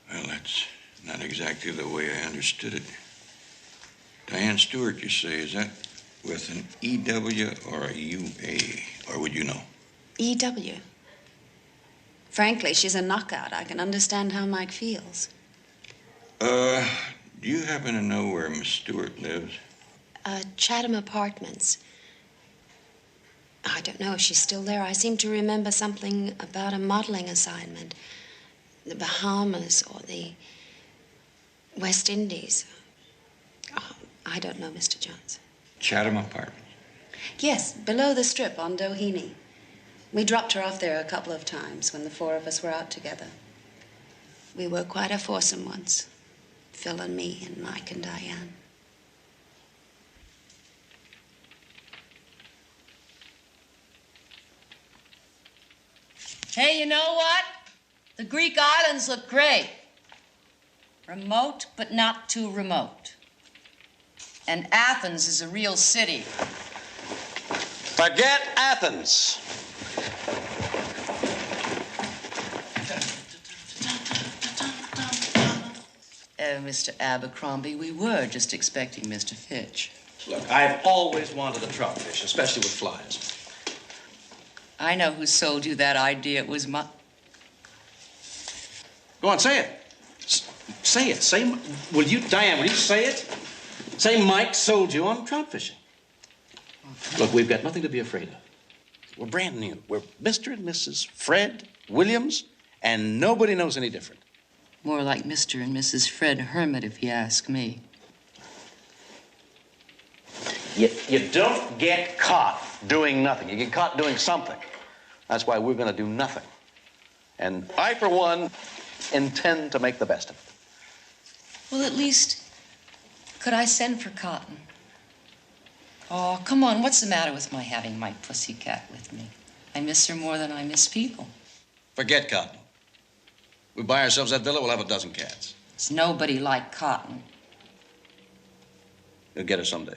Well, that's not exactly the way I understood it. Diane Stewart, you say, is that with an E-W or a U-A? Or would you know? E-W. Frankly, she's a knockout. I can understand how Mike feels. Do you happen to know where Miss Stewart lives? Chatham Apartments. I don't know if she's still there. I seem to remember something about a modeling assignment. The Bahamas or the West Indies. Oh, I don't know, Mr. Johnson. Chatham apartment. Yes, below the strip on Doheny. We dropped her off there a couple of times when the four of us were out together. We were quite a foursome once. Phil and me and Mike and Diane. Hey, you know what? The Greek islands look great. Remote, but not too remote. And Athens is a real city. Forget Athens. Mr. Abercrombie, we were just expecting Mr. Fitch. Look, I've always wanted a troutfish, especially with flies. I know who sold you that idea. It was my... Go on, say it. Say it. Say, will you, Diane, will you say it? Say Mike sold you on trout fishing. Look, we've got nothing to be afraid of. We're brand new. We're Mr. and Mrs. Fred Williams, and nobody knows any different. More like Mr. and Mrs. Fred Hermit, if you ask me. You don't get caught doing nothing. You get caught doing something. That's why we're going to do nothing. And I, for one, intend to make the best of it. Well, at least, could I send for Cotton? Oh, come on, what's the matter with my having my pussycat with me? I miss her more than I miss people. Forget Cotton. We buy ourselves that villa, we'll have a dozen cats. It's nobody like Cotton. You'll get her someday.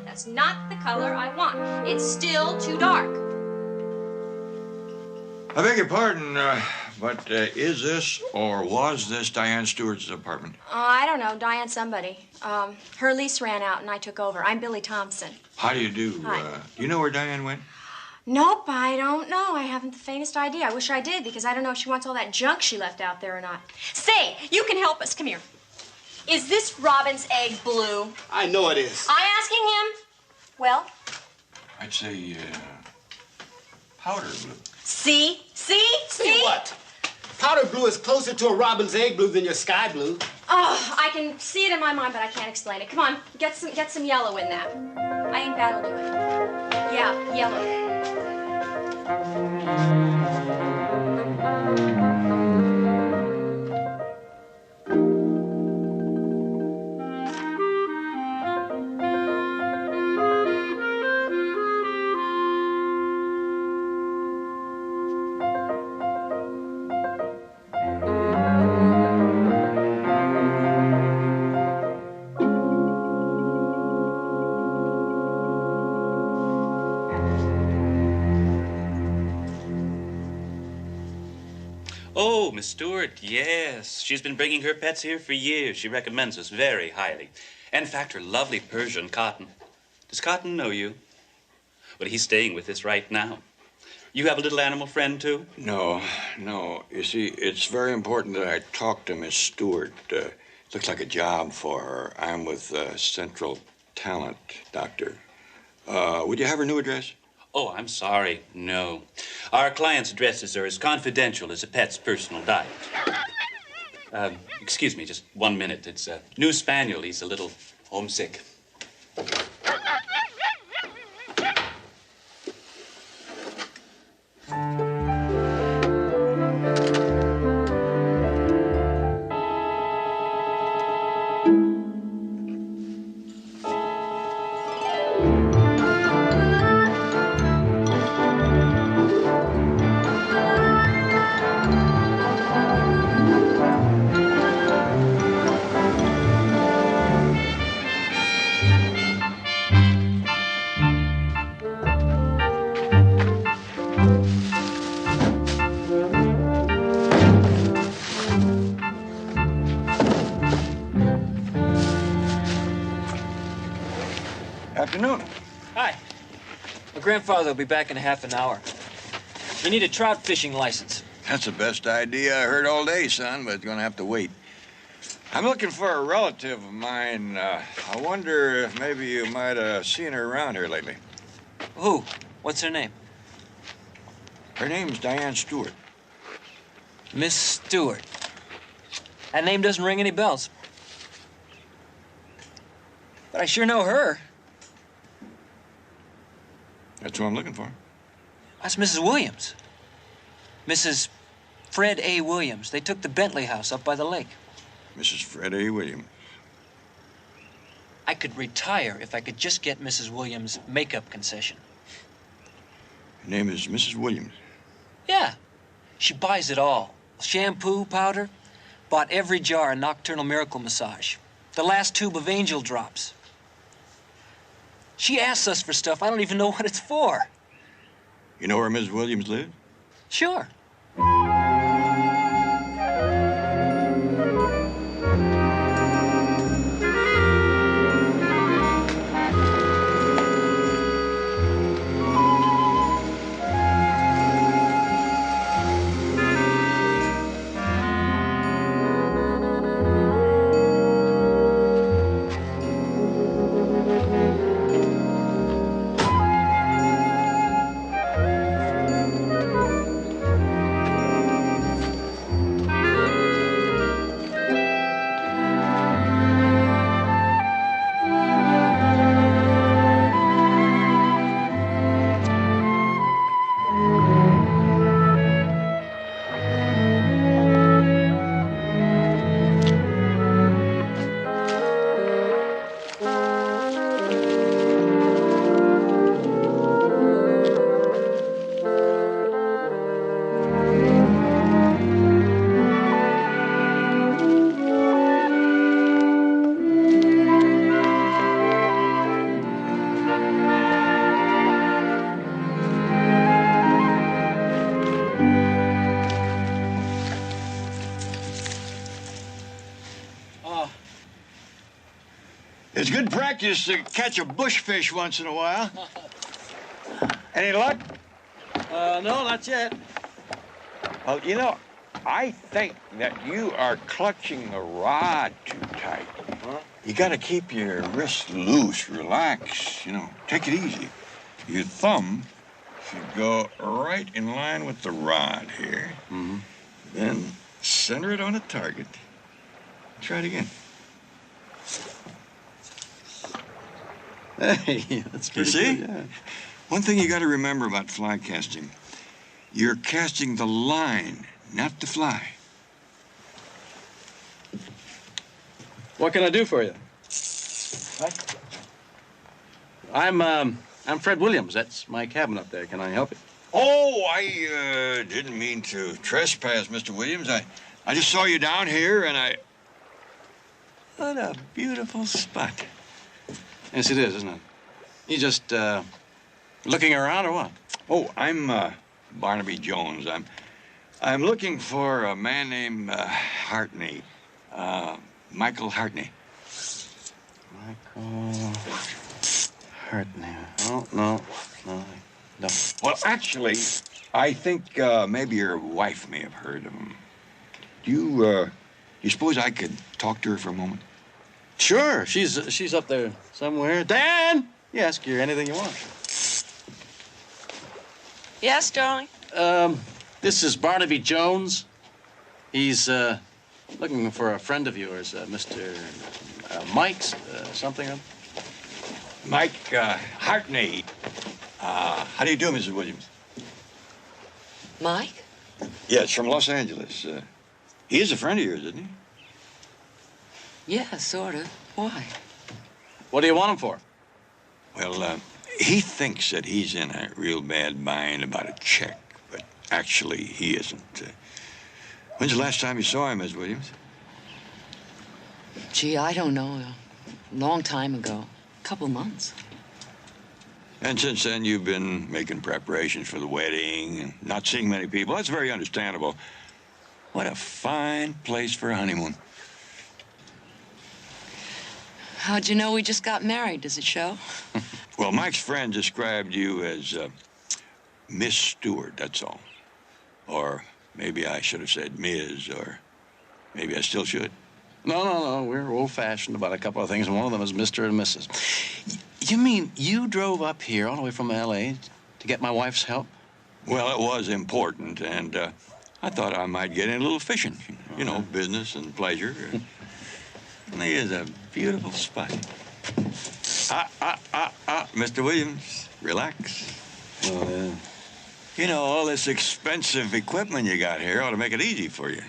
That's not the color I want. It's still too dark. I beg your pardon, but is this or was this Diane Stewart's apartment? I don't know. Diane somebody. Her lease ran out and I took over. I'm Billy Thompson. How do you do? Hi. Do you know where Diane went? Nope, I don't know. I haven't the faintest idea. I wish I did because I don't know if she wants all that junk she left out there or not. Say, you can help us. Come here. Is this robin's egg blue? I know it is. I'm asking him. Well? I'd say powder blue. See? See what? Powder blue is closer to a robin's egg blue than your sky blue. Oh, I can see it in my mind, but I can't explain it. Come on, get some yellow in that. I think that'll do it. Yeah, yellow. Oh, Miss Stewart, yes. She's been bringing her pets here for years. She recommends us very highly. In fact, her lovely Persian, Cotton. Does Cotton know you? Well, he's staying with us right now. You have a little animal friend, too? No. You see, it's very important that I talk to Miss Stewart. Looks like a job for her. I'm with Central Talent, Doctor. Would you have her new address? Oh, I'm sorry. No. Our client's addresses are as confidential as a pet's personal diet. Excuse me, just 1 minute. It's a new spaniel. He's a little homesick. Afternoon. Hi. My grandfather will be back in half an hour. You need a trout fishing license. That's the best idea I heard all day, son, but it's gonna have to wait. I'm looking for a relative of mine. I wonder if maybe you might have seen her around here lately. Who? What's her name? Her name's Diane Stewart. Miss Stewart. That name doesn't ring any bells. But I sure know her. That's who I'm looking for. That's Mrs. Williams. Mrs. Fred A. Williams. They took the Bentley house up by the lake. Mrs. Fred A. Williams. I could retire if I could just get Mrs. Williams' makeup concession. Her name is Mrs. Williams. Yeah. She buys it all. Shampoo, powder. Bought every jar of Nocturnal Miracle Massage. The last tube of Angel Drops. She asks us for stuff I don't even know what it's for. You know where Mrs. Williams lives? Sure. It's good practice to catch a bushfish once in a while. Any luck? No, not yet. Well, you know, I think that you are clutching the rod too tight. Huh? You gotta keep your wrists loose, relax, you know, take it easy. Your thumb should go right in line with the rod here. Mm-hmm. Then center it on a target. Try it again. Hey, that's pretty You see? good, yeah. One thing you got to remember about fly casting, you're casting the line, not the fly. What can I do for you? What? I'm Fred Williams. That's my cabin up there. Can I help you? Oh, I didn't mean to trespass, Mr. Williams. I just saw you down here, and I... What a beautiful spot. Yes, it is, isn't it? You just, looking around or what? Oh, I'm Barnaby Jones. I'm looking for a man named Hartney. Michael Hartney. Michael Hartney. Oh, no. Well, actually, I think maybe your wife may have heard of him. Do you suppose I could talk to her for a moment? Sure, she's up there somewhere. Dan, you ask her anything you want. Yes, darling? This is Barnaby Jones. He's looking for a friend of yours, Mr. Mike's something. Mike Hartney. How do you do, Mrs. Williams? Mike? Yeah, it's from Los Angeles. He is a friend of yours, isn't he? Yeah, sort of. Why? What do you want him for? Well, he thinks that he's in a real bad bind about a check, but actually he isn't. When's the last time you saw him, Miss Williams? Gee, I don't know. A long time ago. A couple months. And since then, you've been making preparations for the wedding and not seeing many people. That's very understandable. What a fine place for a honeymoon. How'd you know we just got married? Does it show? Well, Mike's friend described you as Miss Stewart, that's all. Or maybe I should have said Ms., or maybe I still should. No. We're old-fashioned about a couple of things, and one of them is Mr. and Mrs. You mean you drove up here all the way from L.A. to get my wife's help? Well, it was important, and I thought I might get in a little fishing. You know, business and pleasure. And here's a beautiful spot. Mr. Williams, relax. Oh, yeah. You know, all this expensive equipment you got here ought to make it easy for you.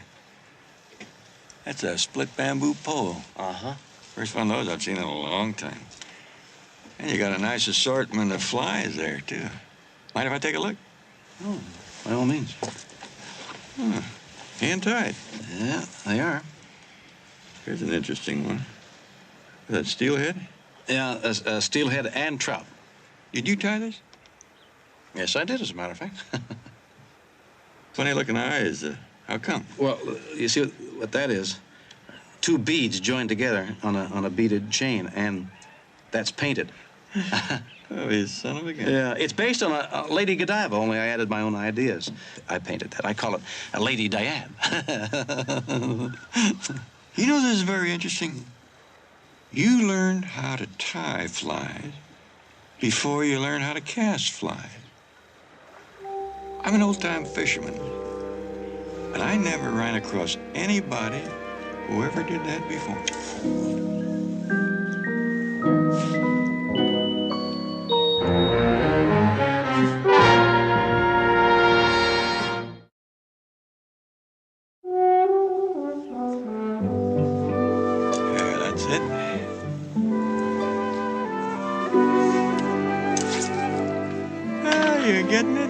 That's a split bamboo pole. Uh-huh. First one of those I've seen in a long time. And you got a nice assortment of flies there, too. Mind if I take a look? Oh, by all means. Hand tied. Yeah, they are. Here's an interesting one. Is that steelhead? Yeah, steelhead and trout. Did you tie this? Yes, I did, as a matter of fact. Funny looking eyes. How come? Well, you see what that is? Two beads joined together on a beaded chain, and that's painted. Oh, you son of a gun. Yeah, it's based on a Lady Godiva, only I added my own ideas. I painted that. I call it a Lady Diane. You know, this is very interesting. You learned how to tie flies before you learned how to cast flies. I'm an old-time fisherman, and I never ran across anybody who ever did that before. There, that's it. Ah, you're getting it?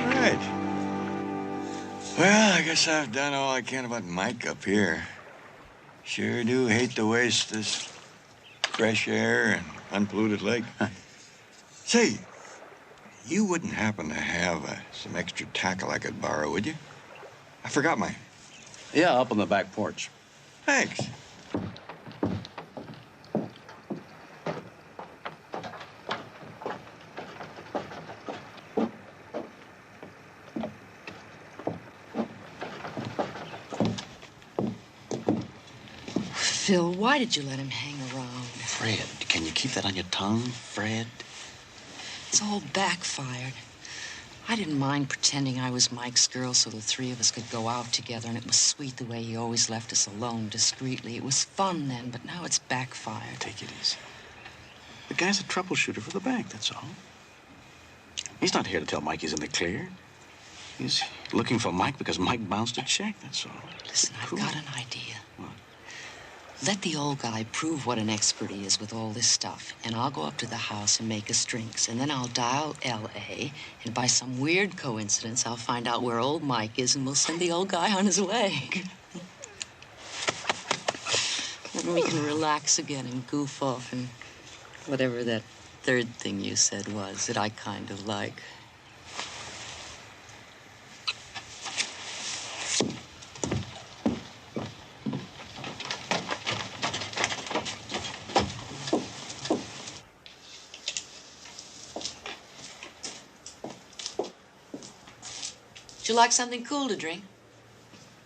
Right. Well, I guess I've done all I can about Mike up here. Sure do hate to waste this fresh air and unpolluted lake. Say, you wouldn't happen to have some extra tackle I could borrow, would you? I forgot mine. Yeah, up on the back porch. Thanks. Phil, why did you let him hang around? Fred, can you keep that on your tongue, Fred? It's all backfired. I didn't mind pretending I was Mike's girl so the three of us could go out together, and it was sweet the way he always left us alone discreetly. It was fun then, but now it's backfired. Take it easy. The guy's a troubleshooter for the bank, that's all. He's not here to tell Mike he's in the clear. He's looking for Mike because Mike bounced a check, that's all. Listen, Cool. I've got an idea. What? Let the old guy prove what an expert he is with all this stuff, and I'll go up to the house and make us drinks, and then I'll dial L.A., and by some weird coincidence, I'll find out where old Mike is, and we'll send the old guy on his way. Then we can relax again and goof off and whatever that third thing you said was that I kind of like. Would you like something cool to drink?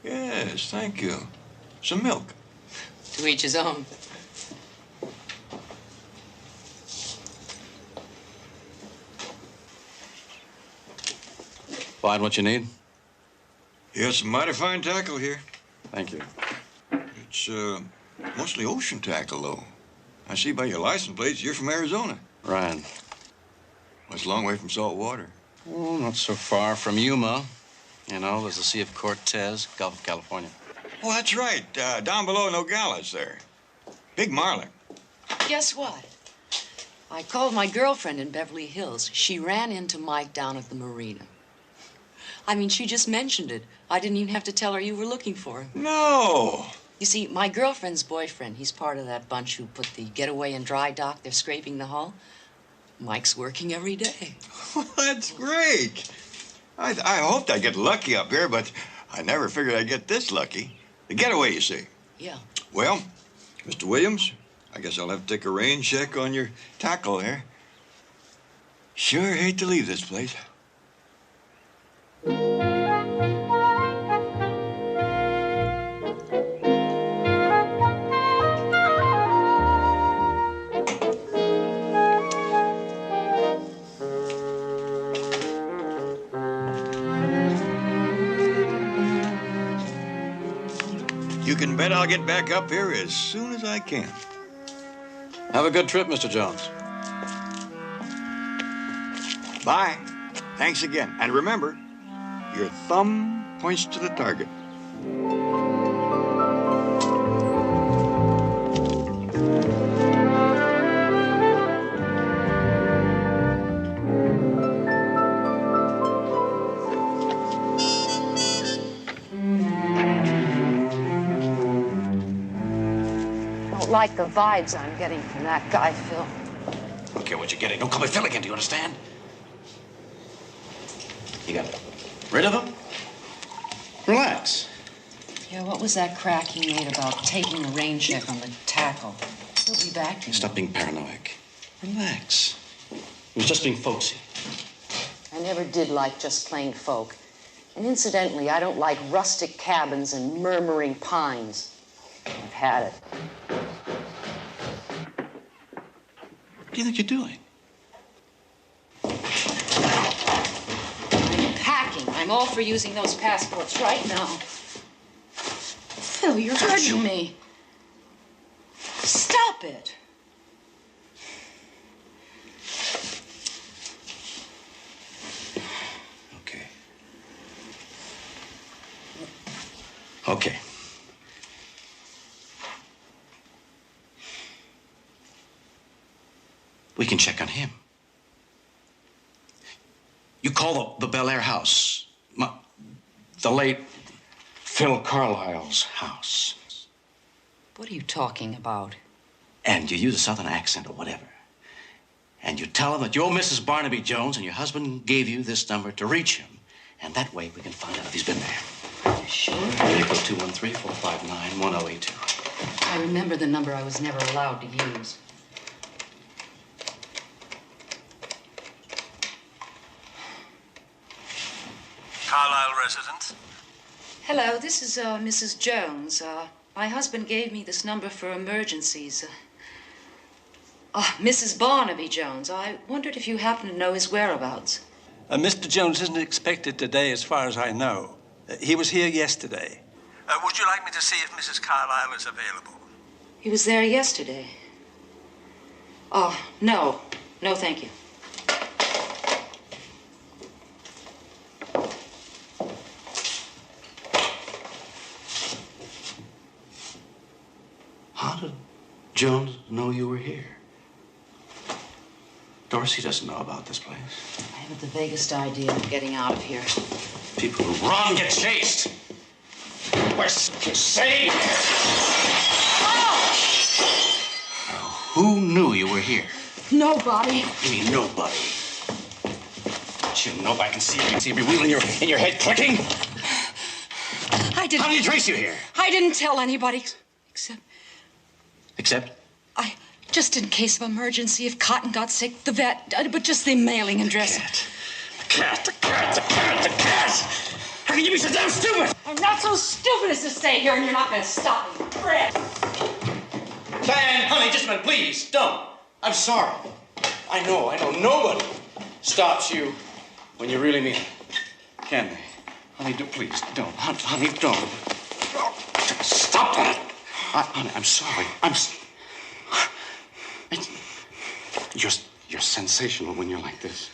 Yes, thank you. Some milk. To each his own. Find what you need? You got some mighty fine tackle here. Thank you. It's mostly ocean tackle, though. I see by your license plates you're from Arizona. Right. Well, it's a long way from salt water. Oh, not so far from Yuma. You know, there's the Sea of Cortez, Gulf of California. Oh, that's right. Down below Nogales there. Big marlin. Guess what? I called my girlfriend in Beverly Hills. She ran into Mike down at the marina. I mean, she just mentioned it. I didn't even have to tell her you were looking for him. No! You see, my girlfriend's boyfriend, he's part of that bunch who put the getaway in dry dock. They're scraping the hull. Mike's working every day. Well, that's great. I hoped I'd get lucky up here, but I never figured I'd get this lucky. The getaway, you see. Yeah. Well, Mr. Williams, I guess I'll have to take a rain check on your tackle there. Sure hate to leave this place. You can bet I'll get back up here as soon as I can. Have a good trip, Mr. Jones. Bye. Thanks again. And remember, your thumb points to the target. Like the vibes I'm getting from that guy, Phil. I don't care what you're getting. Don't call me Phil again, do you understand? You got rid of him? Relax. Yeah, what was that crack he made about taking a rain check on the tackle? He'll be back. Stop being paranoid. Relax. He was just being folksy. I never did like just plain folk. And incidentally, I don't like rustic cabins and murmuring pines. I've had it. What do you think you're doing? I'm packing. I'm all for using those passports right now. Phil, you're hurting me. Stop it. Okay. We can check on him. You call the Bel Air house. The late Phil Carlisle's house. What are you talking about? And you use a southern accent or whatever. And you tell them that you're Mrs. Barnaby Jones and your husband gave you this number to reach him. And that way we can find out if he's been there. Sure. Area code 213-459-1082. I remember the number I was never allowed to use. Carlisle residence? Hello, this is Mrs. Jones. My husband gave me this number for emergencies. Mrs. Barnaby Jones. I wondered if you happen to know his whereabouts. Mr. Jones isn't expected today, as far as I know. He was here yesterday. Would you like me to see if Mrs. Carlisle is available? He was there yesterday. Oh, no. No, thank you. How did Jones know you were here? Dorsey doesn't know about this place. I haven't the vaguest idea of getting out of here. People who run get chased. We're safe. Who knew you were here? Nobody. You mean nobody? Don't you know I can see every wheel in your head clicking? I didn't. How did he trace you here? I didn't tell anybody. Except? Just in case of emergency, if Cotton got sick, the vet, but just the mailing address. The cat. How can you be so damn stupid? I'm not so stupid as to stay here, and you're not going to stop me. Fred! Diane, honey, just a minute, please, don't. I'm sorry. I know. Nobody stops you when you really mean it. Can they? Honey, please, don't. Honey, don't. Stop that. Honey, I'm sorry. You're sensational when you're like this.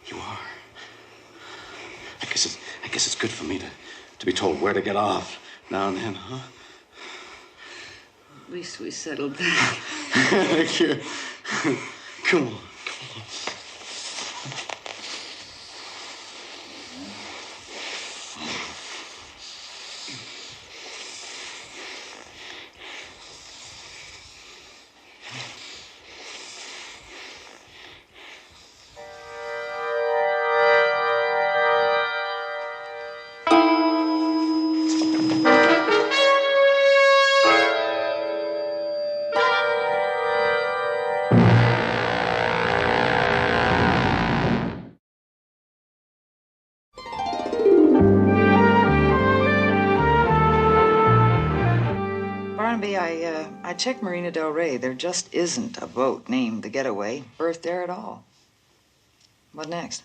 You are. I guess it's good for me to be told where to get off now and then, huh? At least we settled that. Thank you. Come on. Barnaby, I checked Marina Del Rey. There just isn't a boat named the Getaway berthed there at all. What next?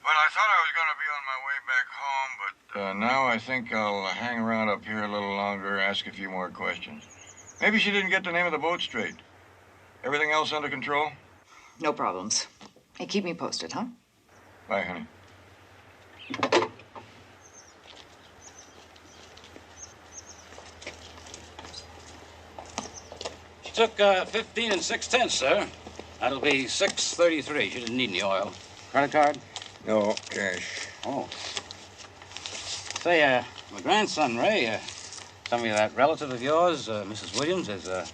Well, I thought I was going to be on my way back home, but now I think I'll hang around up here a little longer, ask a few more questions. Maybe she didn't get the name of the boat straight. Everything else under control? No problems. Hey, keep me posted, huh? Bye, honey. She took 15 6/10, sir. That'll be $6.33. She didn't need any oil. Credit card? No, cash. Oh. Say, my grandson, Ray, tell me that relative of yours, Mrs. Williams, is a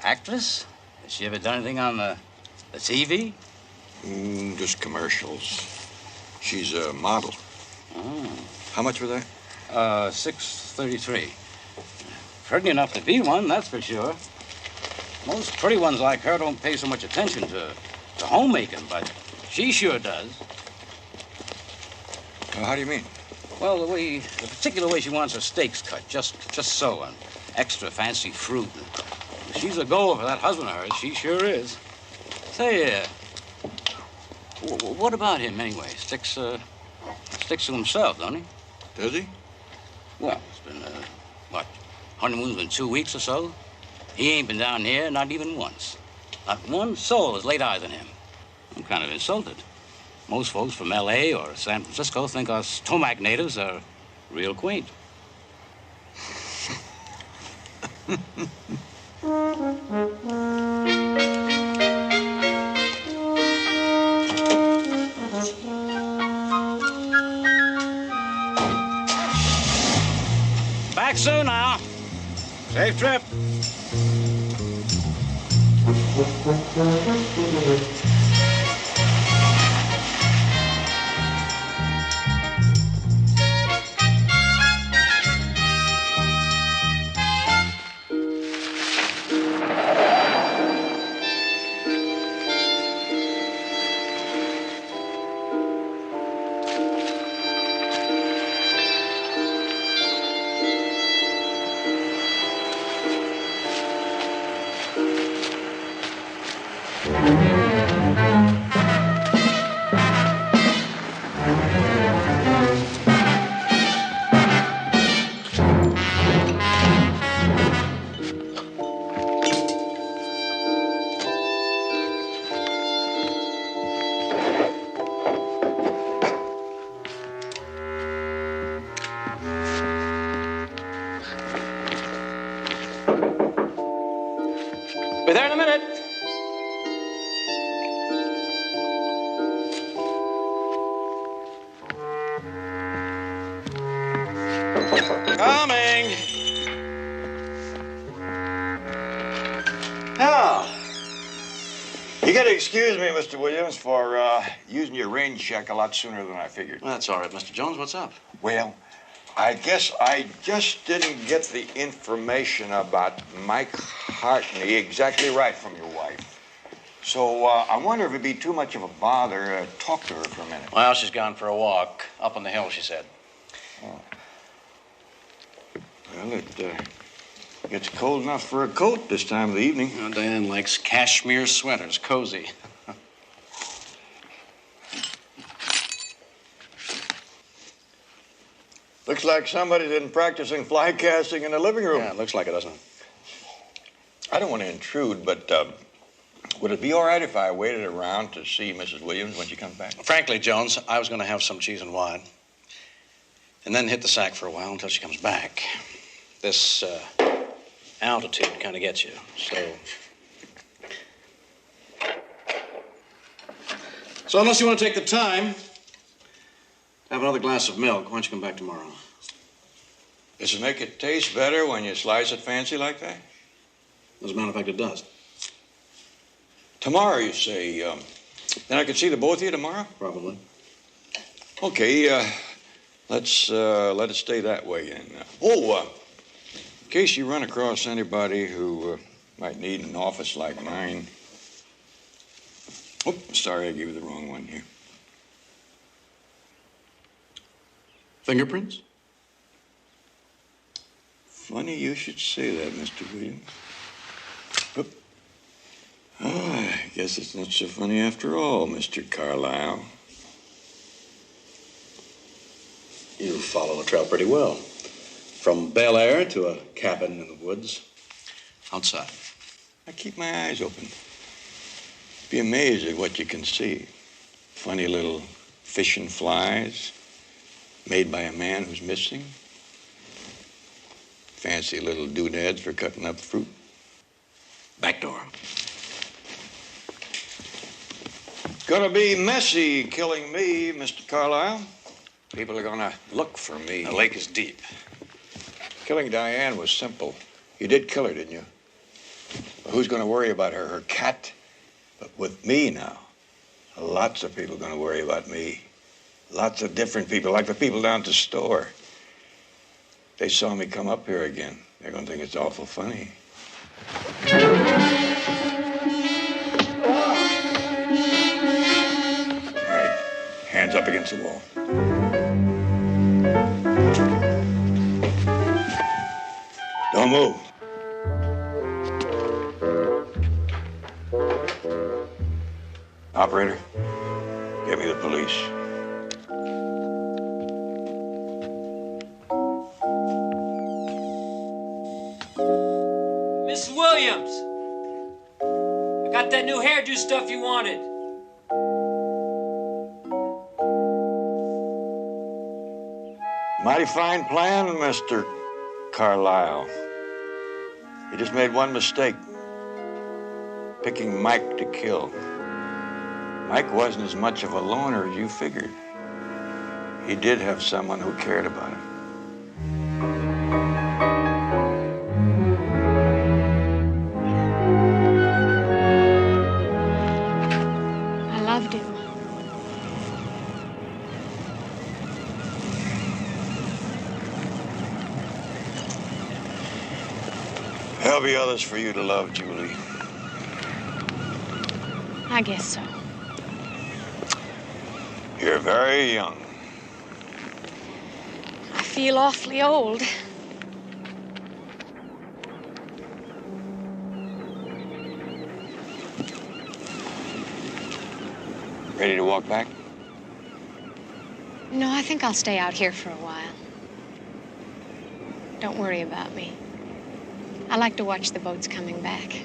actress? Has she ever done anything on the TV? Just commercials. She's a model. Oh. How much for that? $6.33. Pretty enough to be one, that's for sure. Most pretty ones like her don't pay so much attention to homemaking, but she sure does. How do you mean? Well, the particular way she wants her steaks cut, just so, and extra fancy fruit. She's a goer for that husband of hers, she sure is. Say, what about him anyway? Sticks to himself, don't he? Does he? Well, it's been, honeymoon's been 2 weeks or so. He ain't been down here, not even once. Not one soul has laid eyes on him. I'm kind of insulted. Most folks from L.A. or San Francisco think us Tomac natives are real quaint. Back soon now. Safe trip. Be there in a minute. Coming. Now, you got to excuse me, Mr. Williams, for using your rain check a lot sooner than I figured. Well, that's all right, Mr. Jones. What's up? Well, I guess I just didn't get the information about Mike Hartney exactly right from your wife. So I wonder if it'd be too much of a bother to talk to her for a minute. Well, she's gone for a walk up on the hill, she said. Oh. Well, it gets cold enough for a coat this time of the evening. You know, Diane likes cashmere sweaters, cozy. Looks like somebody's been practicing fly casting in the living room. Yeah, it looks like it, doesn't it? I don't want to intrude, but would it be all right if I waited around to see Mrs. Williams when she comes back? Frankly, Jones, I was going to have some cheese and wine. And then hit the sack for a while until she comes back. This altitude kind of gets you, So unless you want to take the time, have another glass of milk. Why don't you come back tomorrow? Does it make it taste better when you slice it fancy like that? As a matter of fact, it does. Tomorrow, you say. Then I could see the both of you tomorrow? Probably. Okay, let it stay that way then. In case you run across anybody who might need an office like mine. Oh, sorry, I gave you the wrong one here. Fingerprints? Funny you should say that, Mr. Williams. Oop. Oh, I guess it's not so funny after all, Mr. Carlyle. You follow the trail pretty well. From Bel Air to a cabin in the woods. Outside. I keep my eyes open. Be amazed at what you can see. Funny little fish and flies made by a man who's missing. Fancy little doodads for cutting up fruit. Back door. Gonna be messy killing me, Mr. Carlyle. People are gonna look for me. The lake is deep. Killing Diane was simple. You did kill her, didn't you? Well, who's gonna worry about her? Her cat? But with me now, lots of people are gonna worry about me. Lots of different people, like the people down at the store. They saw me come up here again. They're gonna think it's awful funny. All right, hands up against the wall. Don't move. Operator, get me the police. Miss Williams! I got that new hairdo stuff you wanted. Mighty fine plan, Mr. Carlyle. You just made one mistake. Picking Mike to kill. Mike wasn't as much of a loner as you figured. He did have someone who cared about him. I loved him. There'll be others for you to love, Julie. I guess so. You're very young. I feel awfully old. Ready to walk back? No, I think I'll stay out here for a while. Don't worry about me. I like to watch the boats coming back.